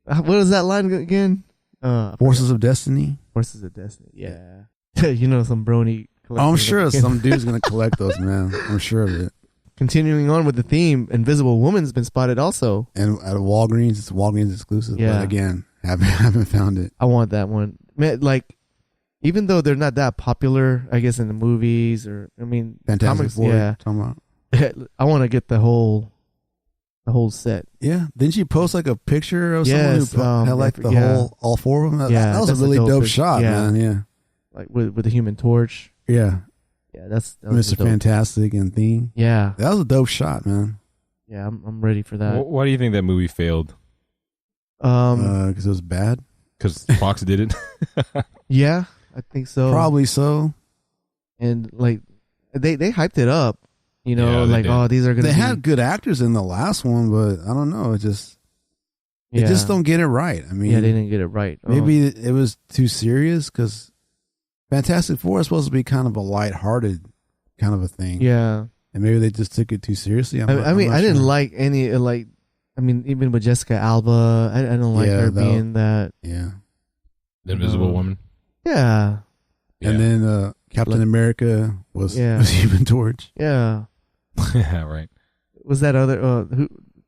What is that line again? Forces of Destiny. Forces of Destiny. Yeah, you know some brony. I'm collectors sure that- some dude's going to collect those, man. I'm sure of it. Continuing on with the theme, Invisible Woman's been spotted also. And at Walgreens, it's Walgreens exclusive. Yeah. But again, haven't found it. I want that one. Man, like, even though they're not that popular, I guess in the movies or Fantastic comics, Four. yeah. Talking about. I want to get the whole set. Yeah. Didn't she post like a picture of Yes, someone who had like the yeah. all four of them? Yeah, That was a that's the really dope dopest. shot, Yeah. man. Yeah. Like with the Human Torch. Yeah. Yeah, that was Mr. dope. Fantastic and Theme. Yeah, That was a dope shot, man. yeah, I'm ready for that. Why do you think that movie failed? Because it was bad. Because Fox did it. Yeah, I think so. Probably so. And like they hyped it up, you know, Yeah, they like did. these are gonna. They be, had good actors in the last one, but I don't know. They just don't get it right. I mean, Yeah, they didn't get it right. maybe it was too serious because Fantastic Four is supposed to be kind of a lighthearted kind of a thing. Yeah, And maybe they just took it too seriously. I I'm mean, not I didn't sure. like any like. I mean, even with Jessica Alba, I don't like Yeah, her that- being that. Yeah. The Invisible No. Woman. Yeah, Yeah. And then Captain America was Human Torch. yeah. Yeah, right. Was that other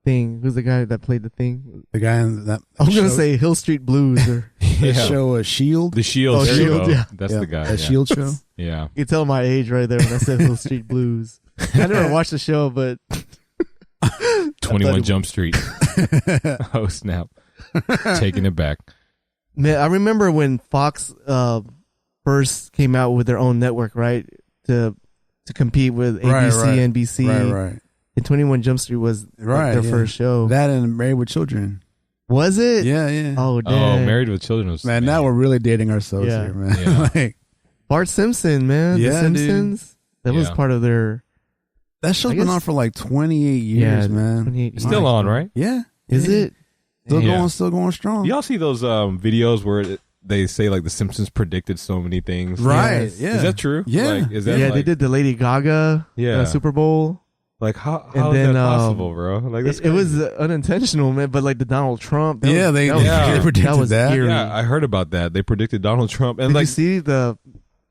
Who's the guy that played the thing? The guy in that I was gonna show- say Hill Street Blues, or the Yeah. show Shield. The Shield. Oh, there you Shield, go. yeah. That's Yeah, the guy. that yeah. Shield show. Yeah. you can tell my age right there when I said Hill Street Blues. I never watched the show, but 21 Jump Street. Oh, snap. Taking it back. man, I remember when Fox first came out with their own network, right? To compete with ABC, Right. NBC. Right. And 21 Jump Street was Right, their yeah. first show. That and Married with Children. Was it? Yeah. Oh, Oh, damn. Married with Children was. Man, now we're really dating ourselves Yeah. here, man. Yeah. Like, Bart Simpson, man. Yeah, The dude. Simpsons. That was Yeah. part of their. that show's I been guess- on for like 28 years, yeah, man. 28 It's still years. on, right? Yeah. Is Yeah. it? Yeah. Still going strong. Y'all see those videos where they say like the Simpsons predicted so many things? Right. Yes. Yeah. Is that true? Yeah. Like, is that Yeah, like, they did the Lady Gaga Yeah. Super Bowl. Like how And is then, that possible, bro? Like that's It was crazy. unintentional, man. But like the Donald Trump. that Yeah, was- they that was yeah, eerie. they predicted that. Was that. eerie. Yeah, I heard about that. They predicted Donald Trump, and Did like you see the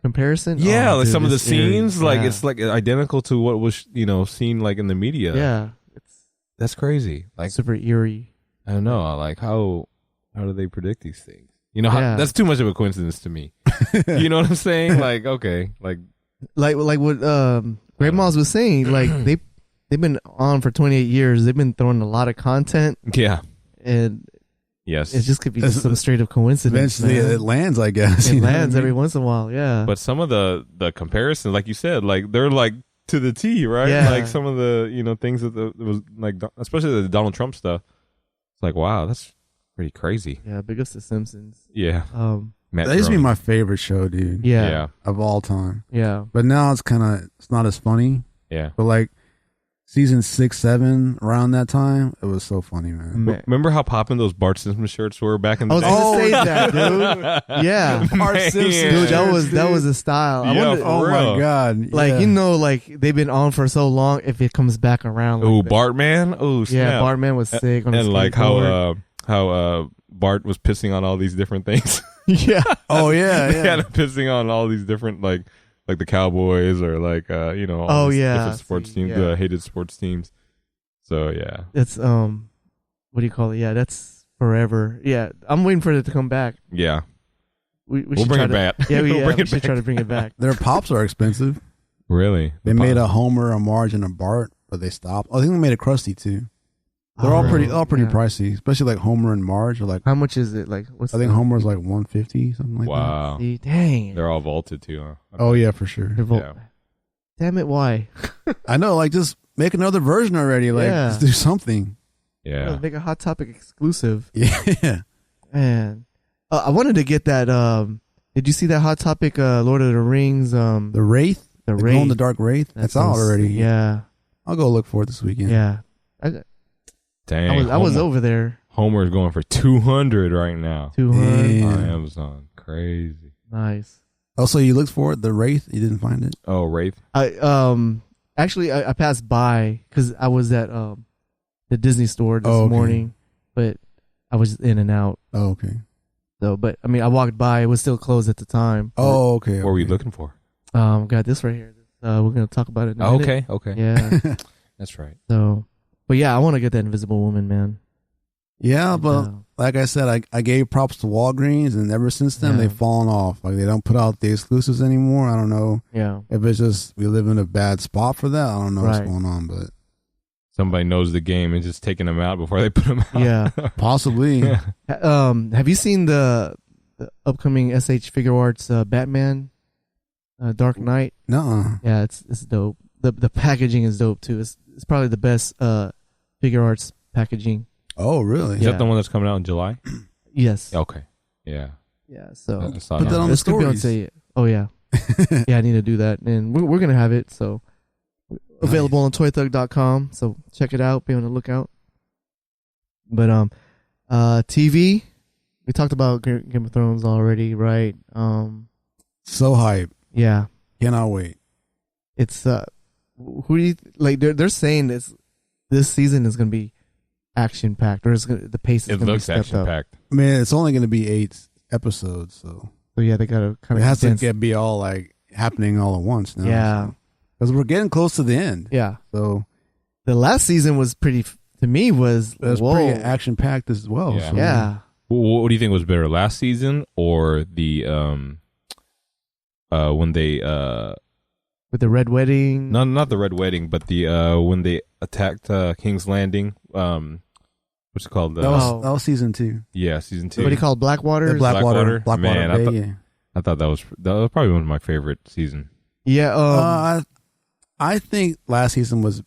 comparison? yeah, Oh, like dude, some of the it's eerie. scenes, like Yeah. it's like identical to what was seen like in the media. Yeah, it's That's crazy. Like super eerie. I don't know, like how do they predict these things? You know, Yeah. that's too much of a coincidence to me. You know what I'm saying? Like okay, like Like what Great Moz was saying. Like they've been on for 28 years. They've been throwing a lot of content, yeah, and yes, it just could be It's- some straight up coincidence. Eventually man. it lands, I guess. It You know what I lands mean? every once in a while. Yeah, But some of the comparisons, like you said, like they're like to the T, right? Yeah. Like some of the things that was like, especially the Donald Trump stuff. It's like wow, that's pretty crazy. yeah. Big ups to Simpsons. Yeah, Matt That used to be Groening. my favorite show, dude. Yeah, yeah, Of all time. yeah. But now it's not as funny. yeah. But like season 6, 7, around that time, it was so funny, man. Man. Remember how popping those Bart Simpson shirts were back in I the was day? gonna say that, dude. Yeah, Bart Man. Simpson dude, that was dude. a style. I Yeah, wonder, for Oh real. my god! like yeah. like they've been on for so long. If it comes back around, like Ooh, that. Bartman. Ooh, snap. Yeah, Bartman was sick on his and like skateboard. how Bart was pissing on all these different things. yeah, Oh yeah, They had yeah. him pissing on all these different like the Cowboys or like all Oh, these yeah. different sports See, teams, yeah. hated sports teams. So yeah, that's what do you call it? Yeah, that's forever. Yeah, I'm waiting for it to come back. yeah, We we'll should bring try it to, back. Yeah, We'll bring we it should back. try to bring it back. Their pops are expensive. Really? They made a Homer, a Marge, and a Bart but they stopped. I think they made it Krusty too. They're all pretty pricey, especially like Homer and Marge are like. How much is it? Like, I think Homer's like $150, something like wow. that. See, dang. They're all vaulted too, huh? Oh yeah, for sure. Yeah. Damn it, why? I know, like just make another version already. Like just do something. Yeah. Make a Hot Topic exclusive. Yeah. Man. I wanted to get that. Did you see that Hot Topic Lord of the Rings? The Wraith? The Wraith. Glow in the Dark Wraith? That's out already. Yeah. I'll go look for it this weekend. Yeah. Dang. I was over there. Homer's going for 200 right now. 200 on Amazon. Crazy. Nice. Also, you looked for it, the Wraith. You didn't find it. Oh, Wraith. I passed by because I was at the Disney store this morning, but I was in and out. Oh, okay. So, but I mean, I walked by. It was still closed at the time. Oh, okay. What were you looking for? Got this right here. We're gonna talk about it in a minute. Okay. Yeah. That's right. So, but yeah, I want to get that Invisible Woman, man. Yeah, but like I said, I gave props to Walgreens, and ever since then they've fallen off. Like they don't put out the exclusives anymore. I don't know. Yeah. If it's just we live in a bad spot for that, I don't know what's going on, but somebody knows the game and just taking them out before they put them out. Yeah, possibly. Have you seen the upcoming SH Figure Arts Batman Dark Knight? Nuh-uh. Yeah, it's dope. The packaging is dope too. It's probably the best Figure Arts packaging. Oh, really? Is that the one that's coming out in July? Yes. Okay. Yeah. Yeah. So put that on the stories. Oh yeah. Yeah, I need to do that, and we're gonna have it. So available on toythug.com. So check it out. Be on the lookout. But TV. We talked about Game of Thrones already, right? So hype. Yeah. Cannot wait. It's who do you like? They're saying this season is gonna be action packed, or the pace is going to be stepped up. Packed. Man, it's only going to be 8 episodes, so yeah, they got to kind of. It has to be all like happening all at once now. Yeah, because we're getting close to the end. Yeah, so the last season was pretty. To me, was pretty action packed as well. Yeah. So. Yeah. What do you think was better, last season or the when they with the Red Wedding? No, not the Red Wedding, but the when they attacked King's Landing. What's it called? That was season 2. Yeah, season 2. What do you call it? Blackwater? Blackwater. Man, Bay, I thought that was probably one of my favorite seasons. Yeah. I think last season was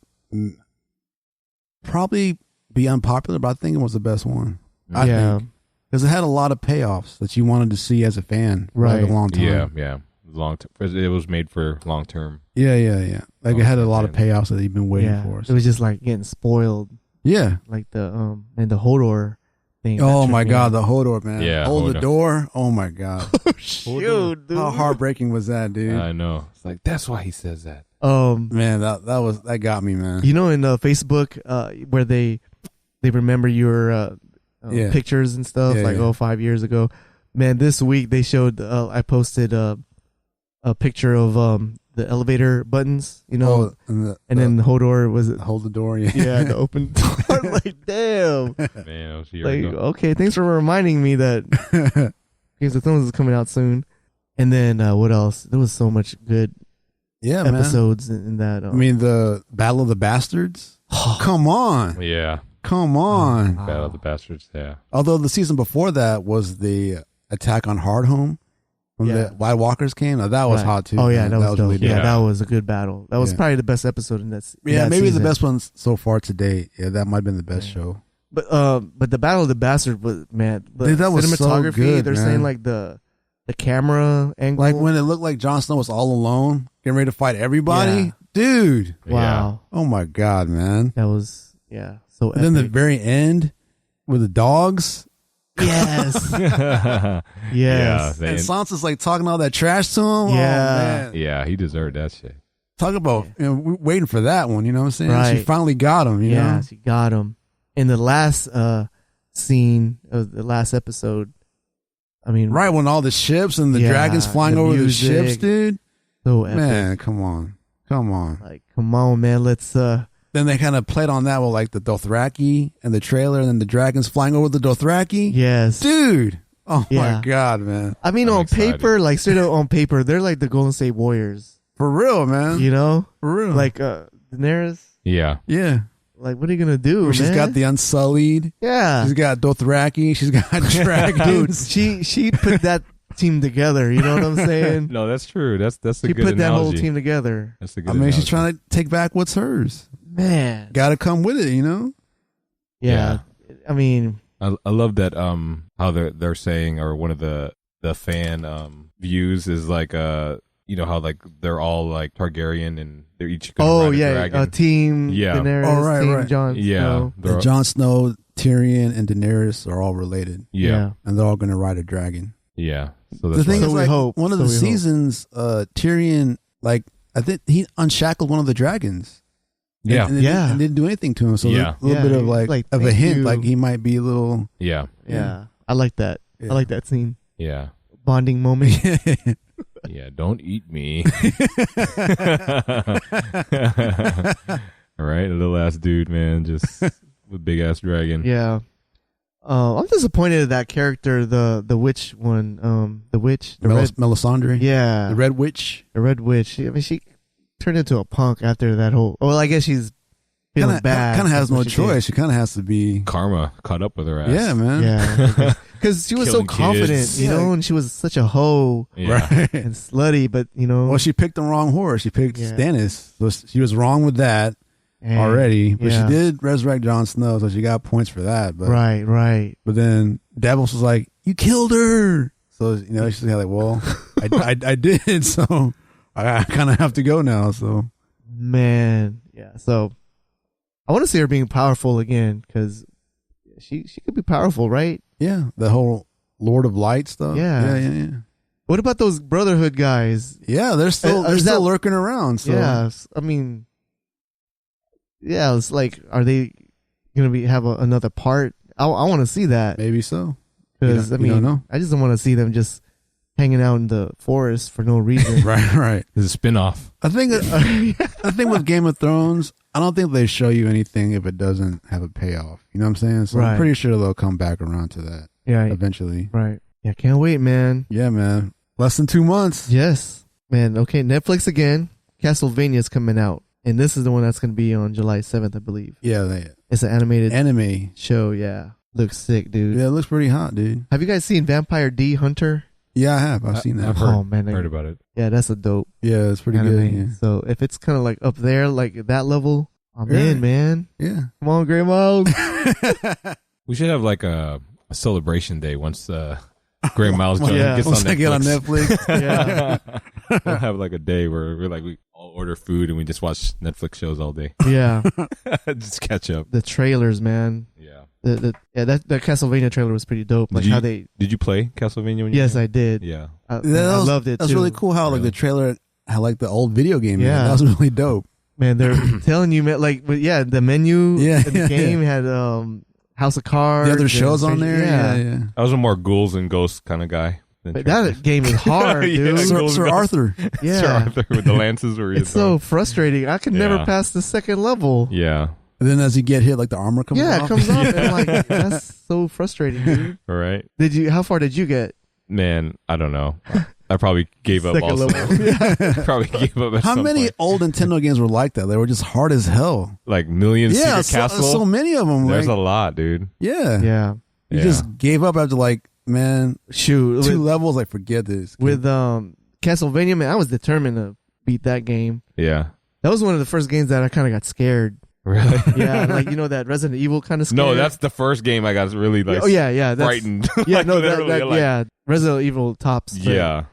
probably be unpopular, but I think it was the best one. I think. Because it had a lot of payoffs that you wanted to see as a fan for like a long time. Yeah. Long term. It was made for long term. Yeah. Like it had a lot of payoffs that you've been waiting for. So. It was just like getting spoiled. Yeah. Like the and the Hodor thing. Oh my God, the Hodor, man. Yeah. Hold the door. Oh my God. Shoot, dude. How heartbreaking was that, dude? I know. It's like that's why he says that. Man, that got me, man. You know, in Facebook, where they remember your pictures and stuff, 5 years ago. Man, this week they showed. I posted a picture of the elevator buttons, you know, and then Hodor was hold the door, the open door. Like, damn, man, I was here. Like, okay, thanks for reminding me that Games of Thrones is coming out soon. And then what else? There was so much good episodes in that. I mean, the Battle of the Bastards. Come on, come on, Battle of the Bastards. Yeah. Although the season before that was the attack on Hardhome. When the White Walkers came, that was hot too. Oh yeah, that was really dope. Yeah, that was a good battle. That was probably the best episode in that. Maybe season. the best one so far to date. Yeah, that might have been the best show. But the Battle of the Bastard was Dude, that was cinematography. So good, they're saying like the camera angle, like when it looked like Jon Snow was all alone, getting ready to fight everybody. Dude, wow! Oh my God, man, that was so. And then the very end with the dogs. Yes. Yes. Yeah, and Sansa's like talking all that trash to him. Yeah. Oh, man. Yeah, he deserved that shit. Talk about waiting for that one, you know what I'm saying? Right. She finally got him, you know? she got him. In the last scene of the last episode, I mean... Right, when all the ships and the dragons flying over the ships, dude. So epic. Man, come on. Like, come on, man, let's... Then they kind of played on that with like the Dothraki and the trailer and then the dragons flying over the Dothraki. Yes. Dude. Oh my God, man. I mean, on paper, like straight up on paper, they're like the Golden State Warriors. For real, man. You know? For real. Like Daenerys. Yeah. Yeah. Like, what are you gonna do? Where she's man? got the Unsullied. Yeah. She's got Dothraki. She's got dragons. Dude, she put that team together. You know what I'm saying? No, that's true. That's a She good put that whole analogy. team together. That's a good I mean, she's analogy. trying to take back what's hers. Man. Got to come with it, you know? Yeah. I mean, I love that how they're saying, or one of the fan views is like how like they're all like Targaryen and they're each gonna ride a dragon. Team Yeah. Daenerys, Oh, right, team right. Jon Yeah. Snow. They're- Jon Snow, Tyrion, and Daenerys are all related. Yeah. And they're all going to ride a dragon. Yeah. So The that's thing why- is, So we like, hope. one of So the we hope. seasons, Tyrion, like, I think he unshackled one of the dragons. yeah. And didn't do anything to him. So Yeah. a little Yeah, bit of he's like, like, of a thank hint, you. like he might be a little. Yeah. Yeah. I like that. Yeah. I like that scene. Yeah. Bonding moment. Yeah. Don't eat me. All right, a little ass dude, man, just a big ass dragon. Yeah. I'm disappointed at that character, the witch one. The witch. The red. Melisandre. Yeah. The Red Witch. The red witch. I mean, she turned into a punk after that whole. Well, I guess she's feeling bad. Kind of has That's what no she choice. She kind of has to be. Karma caught up with her ass. Yeah, man. did. Yeah. Because she was so Killing confident, kids. you know, and she was such a hoe Yeah. Right. and slutty, but, you know. Well, she picked the wrong horse. She picked Yeah. Stannis. So she was wrong with that and- already. But yeah. she did resurrect Jon Snow, so she got points for that. But Right. But then Davos was like, "You killed her." So she's kind of like, "Well, I did. So I kind of have to go now." So Man. Yeah. So I want to see her being powerful again because she could be powerful, right? yeah, the whole Lord of Light stuff. Yeah. yeah. What about those Brotherhood guys? Yeah, they're still Is that- lurking around. So Yeah. I mean, yeah, it's like, are they going to have another part? I want to see that maybe so. because, You I don't- you don't mean, know. I just don't want to see them just hanging out in the forest for no reason. Right. It's a spinoff. I think with Game of Thrones, I don't think they show you anything if it doesn't have a payoff. You know what I'm saying? So Right. I'm pretty sure they'll come back around to that Yeah. eventually. Right. Yeah. Can't wait, man. Yeah, man. Less than 2 months. Yes, man. Okay. Netflix again. Castlevania's coming out. And this is the one that's going to be on July 7th, I believe. Yeah, It's an animated anime. show. Yeah. Looks sick, dude. Yeah, it looks pretty hot, dude. Have you guys seen Vampire D Hunter? Yeah, I have. I've seen that. I've heard, Oh, man. heard about it. Yeah, that's a dope Yeah, it's pretty anime. good. Yeah. So if it's kind of like up there, like that level, I'm Yeah. in, man. Yeah. Come on, Grey Miles. We should have like a celebration day once Gray Miles Jones Yeah. gets Once on I get on Netflix. Netflix. Yeah. We'll have like a day where we're like, we all order food and we just watch Netflix shows all day. Yeah. Just catch up. The trailers, man. Yeah. That Castlevania trailer was pretty dope. Like Did you- how they. Did you play Castlevania when you Yes, were I did. Yeah. I was, loved it. That's too. really cool how like Really? the trailer had like the old video game. Yeah. Yeah. That was really dope. Man, they're telling you, man. Like, but yeah, the menu Yeah, in the game had House of Cards. The other and shows on Stranger- there. Yeah. I was a more ghouls and ghosts kind of guy. than But Travis. that game is hard, Yeah, dude. Sir- Sir Arthur. Yeah. Sir Arthur with the lances where It's so frustrating. I could never Yeah. pass the second level. Yeah. And then as you get hit, like the armor comes Yeah, off. it comes off. And like, that's so frustrating, dude. All right. How far did you get? Man, I don't know. I probably gave up Second also. level. Probably gave up at How some many point. old Nintendo games were like that? They were just hard as hell. Like Million Yeah, Secret Castle? so many of them. There's like, a lot, dude. yeah. Yeah. You Yeah. just gave up after like, man, Shoot. two levels. Like, forget this. With Castlevania, man, I was determined to beat that game. Yeah. That was one of the first games that I kind of got scared. Really? Yeah, like, you know, that Resident Evil kind of scare. No, that's the first game I got really like Oh, yeah. That's, frightened. Yeah, Like, no, literally, like- yeah. Resident Evil tops. the- Yeah.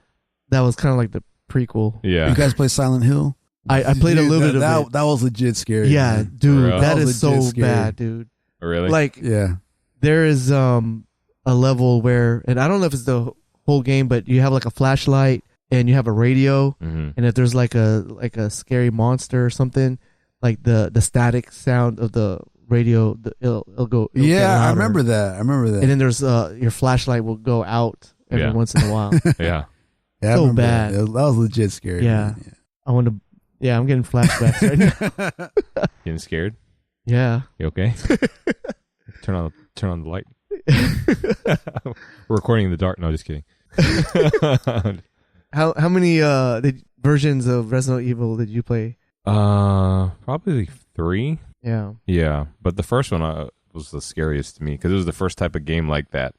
That was kind of like the prequel. Yeah. You guys play Silent Hill? I played a little bit of that. it. That was legit scary. Yeah, man. dude, Really? that That was is so legit scary. bad, dude. Really? Like, Yeah. there is a level where, and I don't know if it's the whole game, but you have like a flashlight and you have a radio, Mhm. and if there's like a scary monster or something, like the static sound of the radio, it'll go. It'll get Yeah, I louder. remember that. And then there's your flashlight will go out every Yeah. once in a while. Yeah. Yeah, I so remember bad. That was legit scary. Yeah. man. I want to. Yeah, I'm getting flashbacks right now. Getting scared? Yeah. You okay? Turn on the light. We're recording in the dark. No, just kidding. How many versions of Resident Evil did you play? Probably 3. Yeah. But the first one was the scariest to me because it was the first type of game like that.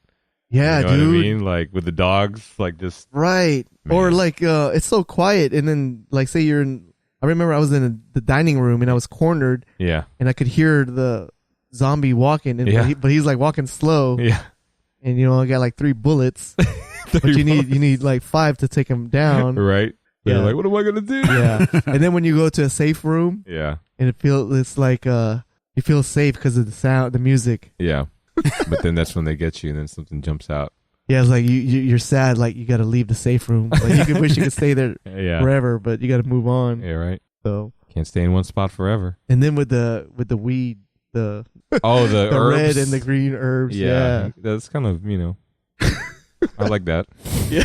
Yeah, you know dude. What I mean, like with the dogs, like just right. Man. Or like it's so quiet, and then like say you're in. I remember I was in the dining room and I was cornered. Yeah. And I could hear the zombie walking, and but he's like walking slow. Yeah. And I got like 3 bullets, but you need like 5 to take him down. Right. Yeah. They're like, what am I gonna do? Yeah. And then when you go to a safe room. Yeah. And it's like you feel safe because of the sound, the music. Yeah. But then that's when they get you, and then something jumps out. Yeah, it's like you're sad, like you got to leave the safe room. Like you could wish you could stay there forever, but you got to move on. Yeah, right. So can't stay in one spot forever. And then with the weed, the the herbs. red and the green herbs. Yeah. That's kind of I like that. Yeah,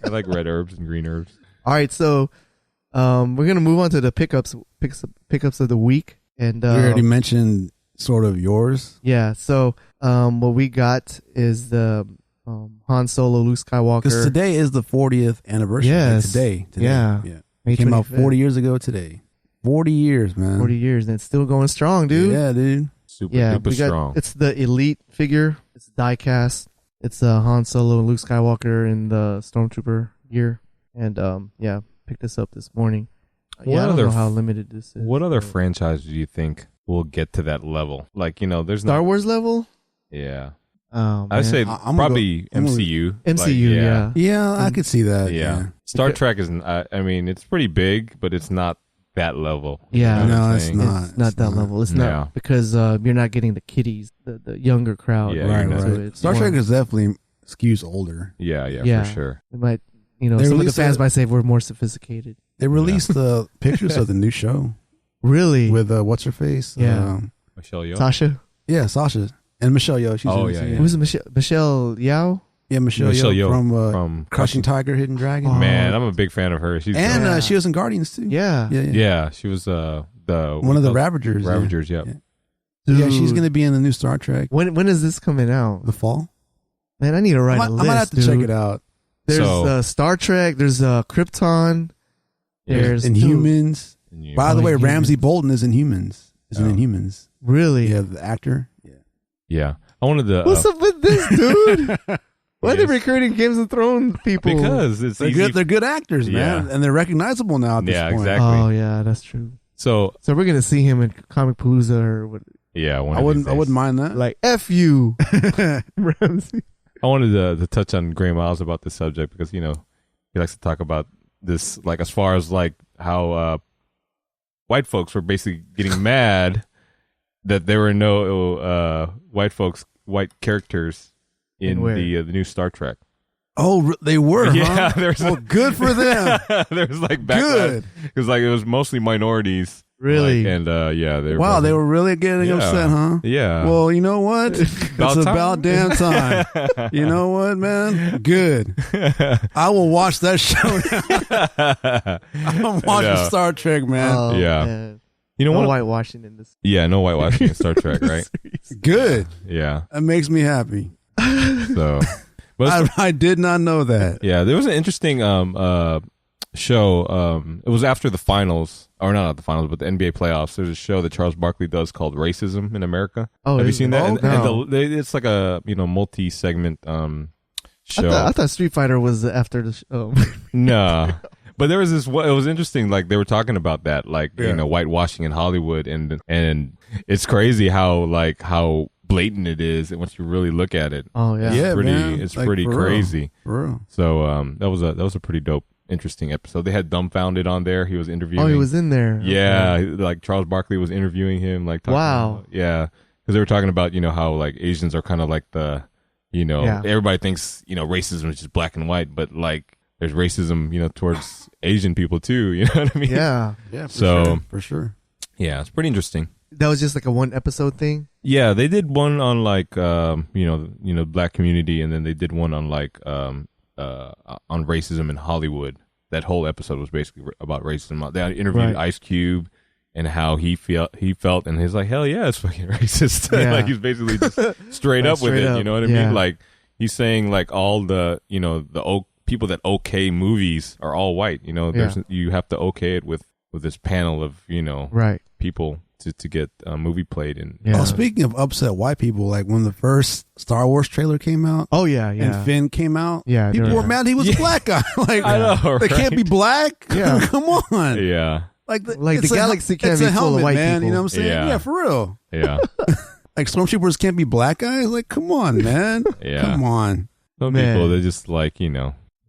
I like red herbs and green herbs. All right, so we're gonna move on to the pickups of the week, and we already mentioned sort of yours. Yeah, so what we got is the Han Solo, Luke Skywalker. Because today is the 40th anniversary. Yes. Today. Yeah. It came out 40 years ago today. 40 years, man. 40 years, and it's still going strong, dude. Yeah, dude. Super duper strong. It's the elite figure. It's die cast. It's Han Solo and Luke Skywalker in the Stormtrooper gear. And picked this up this morning. I don't know how limited this is. What other franchise do you think will get to that level? Like, there's Star Wars level? Yeah. Oh, I say probably MCU. MCU, Yeah, I could see that. Yeah. Star Trek isn't, it's pretty big, but it's not that level. Yeah. No, it's not. It's not that level. It's not because you're not getting the kiddies, the younger crowd. Yeah, right. Star Trek is definitely skews older. Yeah, for sure. It might, some of the fans might say we're more sophisticated. They released the pictures of the new show. Really? With what's her face? Yeah. Michelle Yeoh. Sasha? Yeah, Sasha. And Michelle Yeoh. She's Who's Michelle Yeoh? Yeah, Michelle Yeoh from Crouching Tiger, Hidden Dragon. Man, I'm a big fan of her. She was in Guardians too. Yeah. She was one of the Ravagers. Ravagers, yeah. Yeah, she's going to be in the new Star Trek. When is this coming out? The fall. Man, I need to write a list. I might have to check it out. There's Star Trek. There's Krypton. There's Inhumans. By the way, Ramsey Bolton is in Inhumans. In Inhumans. Really? Yeah, the actor. Yeah. I wanted to. What's up with this, dude? Why are they recruiting Games of Thrones people? Because it's they're good. They're good actors, man, and they're recognizable now. At this point. Exactly. Oh yeah, that's true. So we're gonna see him in Comic Palooza or what? Yeah, I wouldn't mind that. Like F you, Ramsey. I wanted to touch on Gray Miles about this subject because he likes to talk about this, like as far as like how white folks were basically getting mad that there were no white characters in the new Star Trek. Oh, they were. Yeah, huh? Good for them. There was like backlash because like it was mostly minorities. Really? Like, and they were really getting upset, huh? Yeah. Well, you know what? It's about damn time. You know what, man? Good. I will watch that show now. I'm watching Star Trek, man. Oh, yeah. Man. You know no what? whitewashing in this. Yeah, no whitewashing in Star Trek, right? Good. Yeah. That makes me happy. So, I did not know that. Yeah, there was an interesting show. It was after the finals, or not the finals, but the NBA playoffs. There's a show that Charles Barkley does called Racism in America. Oh, have you seen that? No. And it's like a multi-segment show. I thought Street Fighter was after the show. No. But there was this. It was interesting. Like they were talking about that, like whitewashing in Hollywood, and it's crazy how blatant it is, and once you really look at it, it's pretty crazy. For real. So that was a pretty dope, interesting episode. They had Dumbfounded on there. He was interviewing. Oh, he was in there. Yeah, like Charles Barkley was interviewing him. Like, because they were talking about how like Asians are kind of like the everybody thinks racism is just black and white, but like there's racism towards Asian people too. You know what I mean? Yeah. For sure. Yeah, it's pretty interesting. That was just like a one episode thing. Yeah, they did one on like black community, and then they did one on like on racism in Hollywood. That whole episode was basically about racism. They interviewed Ice Cube and how he felt, and he's like, hell yeah, it's fucking racist. Yeah. Like he's basically just straight up with it. You know what I mean? Like he's saying like all the the people that okay movies are all white. You have to okay it with with this panel of right. people to get a movie played. And Yeah. Oh, speaking of upset white people, like when the first Star Wars trailer came out, Oh yeah, and Finn came out, Yeah, people they're- were mad he was a black guy. Like, I know, they can't be black. Yeah. Come on. yeah, Like the it's galaxy can't it's be a full of helmet, white man. people. You know what I'm saying? Yeah. Yeah, for real. yeah, Like stormtroopers can't be black guys. Like, come on, man. Yeah. Come on. some Man. people they just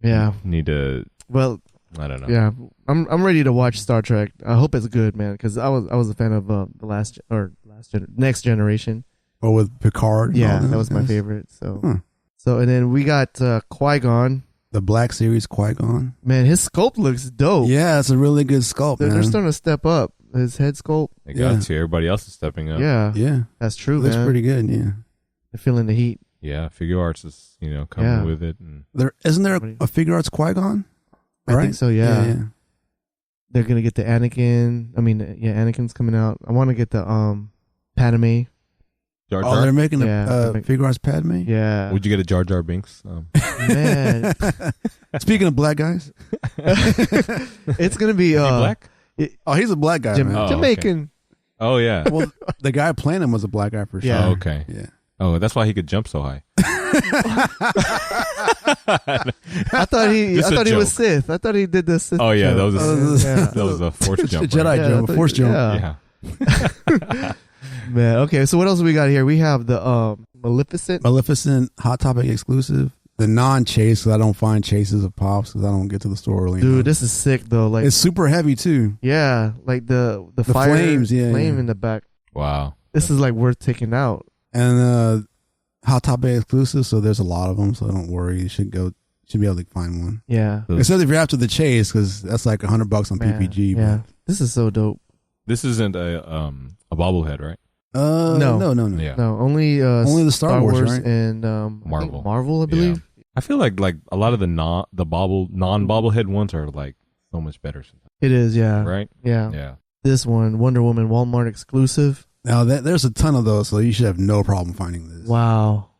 Yeah. need to. Well, I don't know. yeah. I'm ready to watch Star Trek. I hope it's good, man, because I was a fan of the Next Generation. Or with Picard. and Yeah, all that was my guys. favorite. So, Huh. and then we got Qui-Gon. The Black Series Qui-Gon. Man, his sculpt looks dope. Yeah, it's a really good sculpt, they're man. starting to step up his head sculpt. They got Yeah. to. Everybody else is stepping up. Yeah, Yeah. that's true, Looks man. pretty good, yeah. They're feeling the heat. Yeah, Figure Arts is coming Yeah. with it. And Isn't there a figure arts Qui-Gon? I think so. Yeah. yeah. They're gonna get the Anakin. I mean, yeah, Anakin's coming out. I want to get the Padme. Jar Oh, Jar. they're making Yeah, they're a making- figure arts Padme? Yeah, Would you get a Jar Jar Binks? man. Speaking of black guys. It's gonna be Is he black? Oh, he's a black guy, man. Oh, Jamaican. Oh yeah. Well, the guy playing him was a black guy for sure. Yeah. Oh, okay. Yeah. Oh, that's why he could jump so high. I thought he Just a was joke. Sith. I thought he did the Sith. Oh yeah, that jump. was Yeah. that was a force It's a jump. Jedi right? Yeah, jump, I a force jump. yeah. Yeah. Man, okay. So what else we got here? We have the Maleficent. Maleficent, Hot Topic exclusive. The non-chase, because I don't find chases of pops because I don't get to the store early Dude, enough. this is sick though. Like, It's super heavy too. yeah, like the fire flames, yeah, flame yeah. in the back. Wow. This is like worth taking out. And Hot Topic exclusive, so there's a lot of them, so don't worry. You should be able to find one. Yeah, Except if you're after the chase, because that's like $100 on man, PPG. Yeah, this is so dope. This isn't a bobblehead, right? No. No. Yeah. No, only Only the Star Wars, right? and I Marvel. think Marvel, I believe. Yeah. I feel like a lot of the non bobblehead ones are like so much better sometimes, It is, yeah, right? yeah. Yeah. This one, Wonder Woman, Walmart exclusive. Now, there's a ton of those, so you should have no problem finding this. Wow.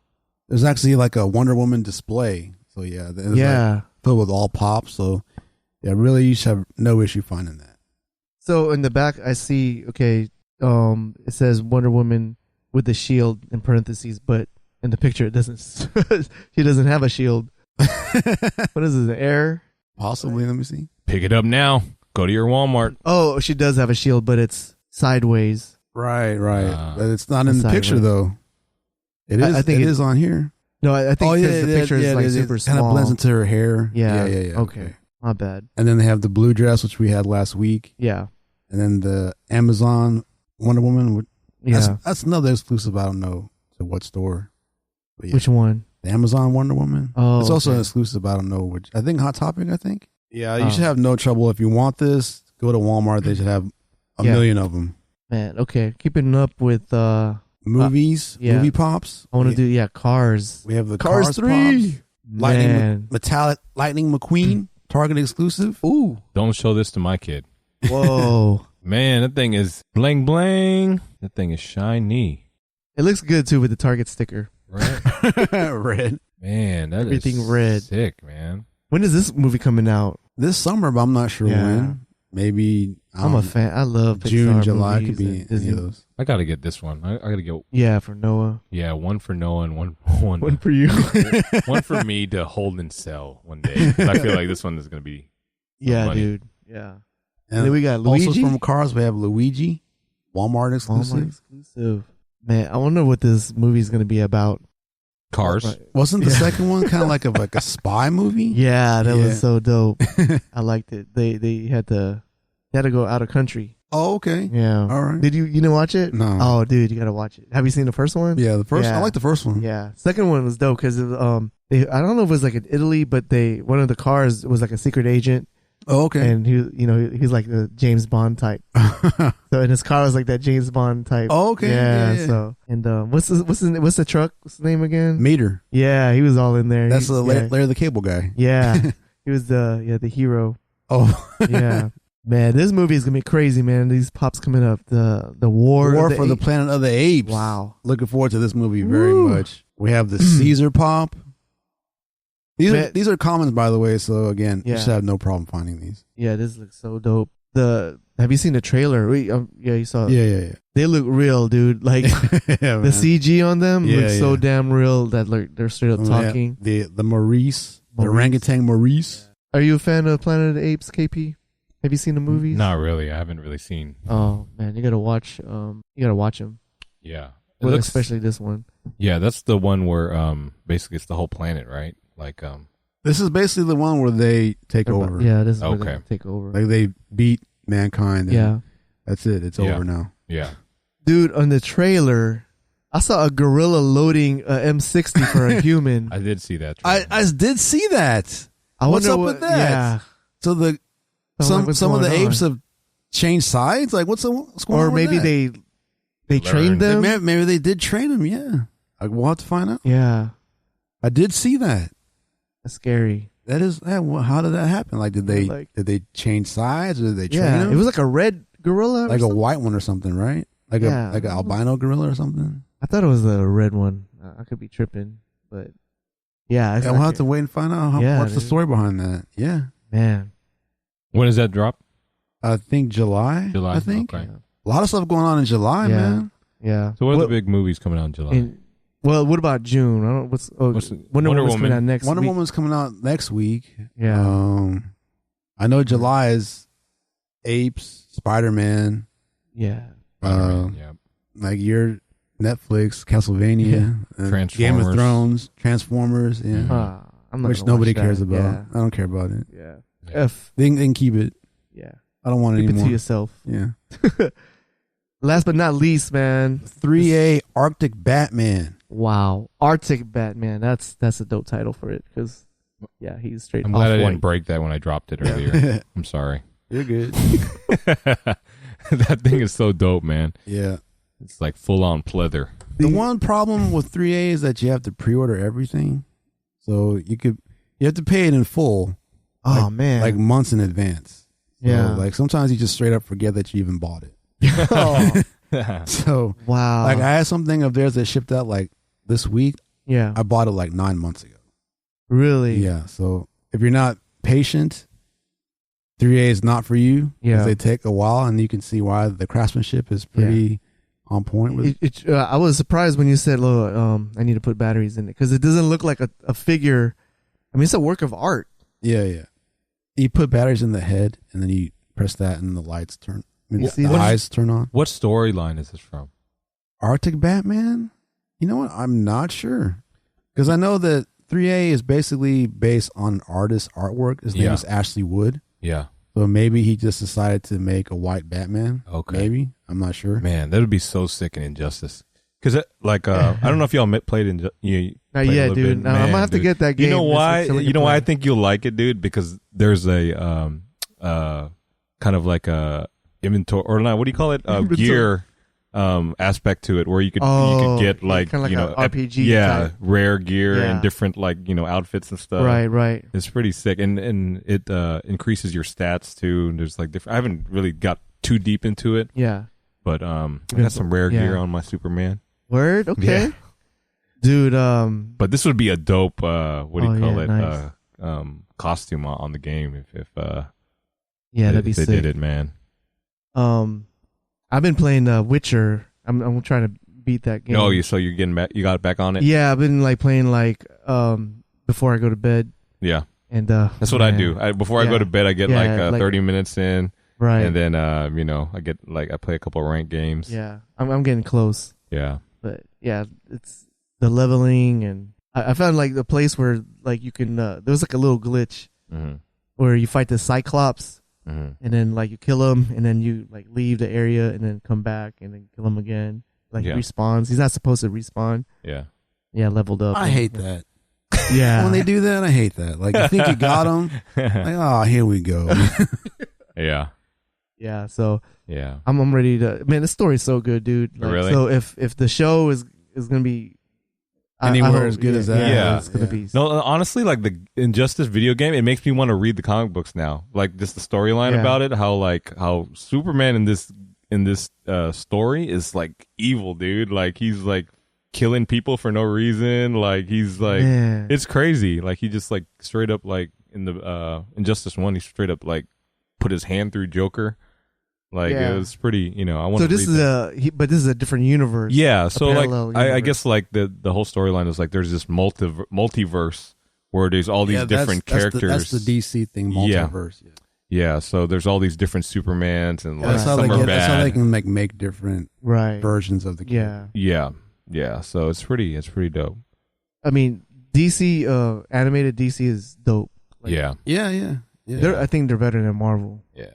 There's actually like a Wonder Woman display. So, yeah. It's Yeah. like filled with all pops. So, yeah, really, you should have no issue finding that. So in the back, I see. Okay, it says Wonder Woman with the shield in parentheses, but in the picture it doesn't. She doesn't have a shield. What is it? An air? Possibly. Let me see. Pick it up now. Go to your Walmart. Oh, she does have a shield, but it's sideways. Right. Ah. But it's not in the Sideways. picture, though. It is. I think it it- is on here. No, I think because the picture is like super small. Kind of blends into her hair. Yeah. Yeah. Okay. My bad. And then they have the blue dress, which we had last week. Yeah. And then the Amazon Wonder Woman. Yeah. That's another exclusive. I don't know to what store. But yeah, Which one? the Amazon Wonder Woman. Oh, it's also okay. an exclusive. I don't know which. I think Hot Topic. I think. Yeah, you Oh. should have no trouble if you want this. Go to Walmart. They should have a Yeah. million of them. Man, okay. Keeping up with Movies, yeah. movie pops. I want to do Cars. We have the Cars Cars 3. pops. Lightning Man. Metallic Lightning McQueen Target exclusive. Ooh. Don't show this to my kid. Whoa. Man, that thing is bling bling. That thing is shiny. It looks good too with the Target sticker. Right? Red. Man, that is Everything red. sick, man. When is this movie coming out? This summer, but I'm not sure Yeah. when. Maybe I'm a fan. I love Pixar June, July movies could be and any Disney. of those. I gotta get this one. I gotta get Yeah, for Noah. one for Noah and one One for you. one for me to hold and sell one day. 'Cause I feel like this one is gonna be Yeah, money. dude. Yeah. And then we got also Luigi. from Cars, we have Luigi, Walmart exclusive. Walmart exclusive. Man, I wonder what this movie is going to be about. Cars. Right. Wasn't the Yeah. second one kind of like a spy movie? Yeah, that Yeah. was so dope. I liked it. They had to go out of country. Oh, okay. Yeah. All right. Did you didn't watch it? No. Oh, dude, you got to watch it. Have you seen the first one? Yeah, the first. Yeah. I like the first one. Yeah. Second one was dope because I don't know if it was like in Italy, but one of the cars was like a secret agent. Oh, okay. And he's like the James Bond type. So in his car was like that James Bond type. Oh, okay. Yeah. Yeah. So and what's the truck? What's the name again? Meter. Yeah, he was all in there. That's He- the yeah. Larry the Cable Guy. Yeah, he was the hero. Oh, Yeah, man, this movie is gonna be crazy, man. These pops coming up. The war for the Planet of the Apes. Wow. Looking forward to this movie very Woo. much. We have the Caesar pop. Man. These are commons, by the way. So again, you Yeah. should have no problem finding these. Yeah, this looks so dope. Have you seen the trailer? Yeah, you saw it. Yeah. They look real, dude. Like the CG on them looks so damn real that like they're straight up talking. The Maurice, the orangutan Maurice. Are you a fan of Planet of the Apes, KP? Have you seen the movies? Not really. I haven't really seen. Oh man, you gotta watch. You gotta watch them. Yeah, especially this one. Yeah, that's the one where basically it's the whole planet, right? Like this is basically the one where they take over. Yeah, this is where they take over. Like they beat mankind. And that's it. It's over now. Yeah, dude. On the trailer, I saw a gorilla loading a M60 for a human. I did see that. I did see that. What's up with that? Yeah. So some of the apes have changed sides. Like what's going on? Or maybe they trained them. Maybe they did train them. Yeah, we'll have to find out. Yeah, I did see that. That's scary. That is. How did that happen? Like did they change sides or did they train them? It was like a red gorilla, like a white one or something, right? Like an albino gorilla or something. I thought it was a red one. I could be tripping, but yeah, we'll have to wait and find out what's the story behind that. Yeah, man. When does that drop? I think July. I think. Okay. A lot of stuff going on in July, man. Yeah. So what are the big movies coming out in July? Well, what about June? I don't know Wonder Woman's coming out next week. Wonder Woman's coming out next week. Yeah. I know July is Apes, Spider-Man. Yeah. Like your Netflix, Castlevania, Transformers. Game of Thrones, Transformers. Yeah. Which nobody cares about. Yeah. I don't care about it. Yeah. They can keep it. Yeah. I don't want it anymore. Keep it to yourself. Yeah. Last but not least, man. 3A Arctic Batman. Wow. Arctic Batman. That's a dope title for it because, he's straight. I'm glad I didn't break that when I dropped it earlier. I'm sorry. You're good. That thing is so dope, man. Yeah. It's like full on pleather. The one problem with 3A is that you have to pre-order everything. So you have to pay it in full. Oh, man. Like months in advance. Yeah. So, like sometimes you just straight up forget that you even bought it. So wow. Like I had something of theirs that shipped out like this week. Yeah. I bought it like 9 months ago. Really? Yeah. So if you're not patient, 3A is not for you. Yeah. They take a while, and you can see why the craftsmanship is pretty on point with it. I was surprised when you said, I need to put batteries in it because it doesn't look like a figure. I mean, it's a work of art. Yeah. You put batteries in the head, and then you press that, and the lights turn. The eyes turn on. What storyline is this from? Arctic Batman? You know what? I'm not sure. Because I know that 3A is basically based on an artist's artwork. His name is Ashley Wood. Yeah. So maybe he just decided to make a white Batman. Okay. Maybe. I'm not sure. Man, that would be so sick in Injustice. Because, I don't know if y'all played Injustice. Not yet, dude. I'm going to have to get that game. You know why? Why I think you'll like it, dude? Because there's a kind of like a inventory, or not, what do you call it? Gear aspect to it, where you could get like, kind of like an RPG type. Rare gear and different outfits and stuff. Right. It's pretty sick, and it increases your stats too. And there's like different. I haven't really got too deep into it. Yeah, but I got some rare gear on my Superman. Word, okay, dude. But this would be a dope. What do you call it? Nice. Costume on the game if that'd be sick. They did it, man. I've been playing Witcher. I'm trying to beat that game. Oh, so you're getting back? You got back on it? Yeah, I've been playing before I go to bed. Yeah, and that's what I do. Before I go to bed, I get 30 minutes in, right? And then I get I play a couple of ranked games. Yeah, I'm getting close. Yeah, but yeah, it's the leveling, and I found the place where you can. There was a little glitch where you fight the Cyclops. And then you kill him, and then you leave the area, and then come back, and then kill him again. He respawns. He's not supposed to respawn. Yeah, leveled up. I hate that. Yeah, when they do that, I hate that. You think you got him, here we go. Yeah. So yeah, I'm ready to. Man, this story's so good, dude. Really? So if the show is gonna be anywhere as good as that, it's gonna be. No, honestly, the Injustice video game, it makes me want to read the comic books now. Just the storyline about it, how Superman in this story is evil, dude. He's killing people for no reason. He's it's crazy. He just straight up in the Injustice 1, he straight up put his hand through Joker. Like it was pretty, I want So to this is but this is a different universe. Yeah, so like I universe. guess like the whole storyline is like there's this multiverse where there's all these different characters. That's the DC thing, multiverse. Yeah, so there's all these different Supermans and like That's how some are bad. That's how they can make different versions of the character. Yeah. So it's pretty dope. I mean, DC animated DC is dope. Like, Yeah. I think they're better than Marvel. Yeah.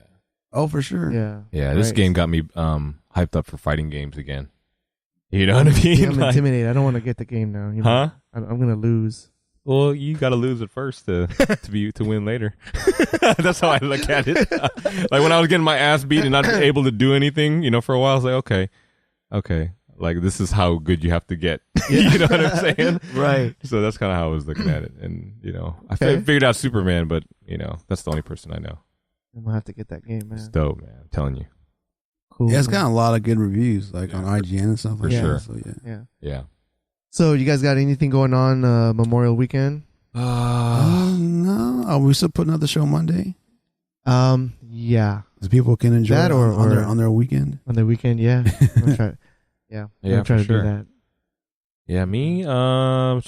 Oh, for sure. Yeah. This game got me hyped up for fighting games again. You know what I mean? I'm intimidated. I don't want to get the game now. Huh? I'm gonna lose. Well, you got to lose it first to win later. That's how I look at it. Like when I was getting my ass beat and not able to do anything, for a while, I was like, okay, like this is how good you have to get. You know what I'm saying? Right. So that's kind of how I was looking at it, and I figured out Superman, but that's the only person I know. I'm gonna have to get that game, man. It's dope, man. I'm telling you. Cool. Yeah, it's got a lot of good reviews, like on IGN and stuff like sure. that. So Yeah. So you guys got anything going on Memorial Weekend? No. Are we still putting out the show Monday? Yeah. So people can enjoy that it on their weekend. On their weekend, yeah. I'm gonna try. Yeah. I'm gonna try to do that. Yeah, me. I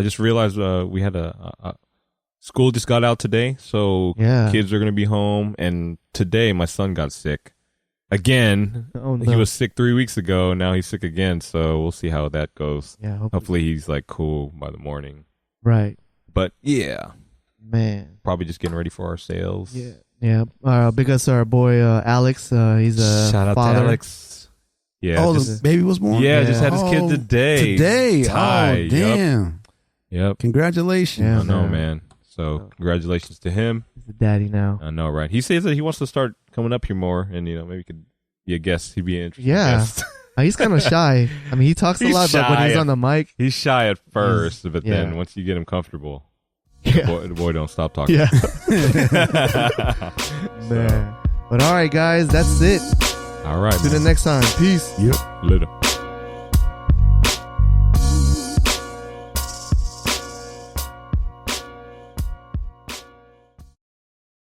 just realized we had a school just got out today, so kids are gonna be home. And today, my son got sick again. Oh, no. He was sick 3 weeks ago. Now he's sick again. So we'll see how that goes. Yeah. Hopefully he's like cool by the morning. Right. But yeah, man. Probably just getting ready for our sales. Yeah. Yeah. Big ups to our boy Alex. He's a shout out father. to Alex. Yeah. Oh, the baby was born? Yeah, just had his kid today. Today. Ty. Oh, damn. Yep. Congratulations. Yeah, I know, man. So congratulations to him. He's the daddy now. I know, right? He says that he wants to start coming up here more, and maybe he could be a guest. He'd be an interesting guest. He's kind of shy. I mean, he talks a lot, but when he's on the mic, he's shy at first, but then once you get him comfortable, the boy don't stop talking. Yeah. Man. But all right, guys, that's it. All right. See you next time. Peace. Yep. Later.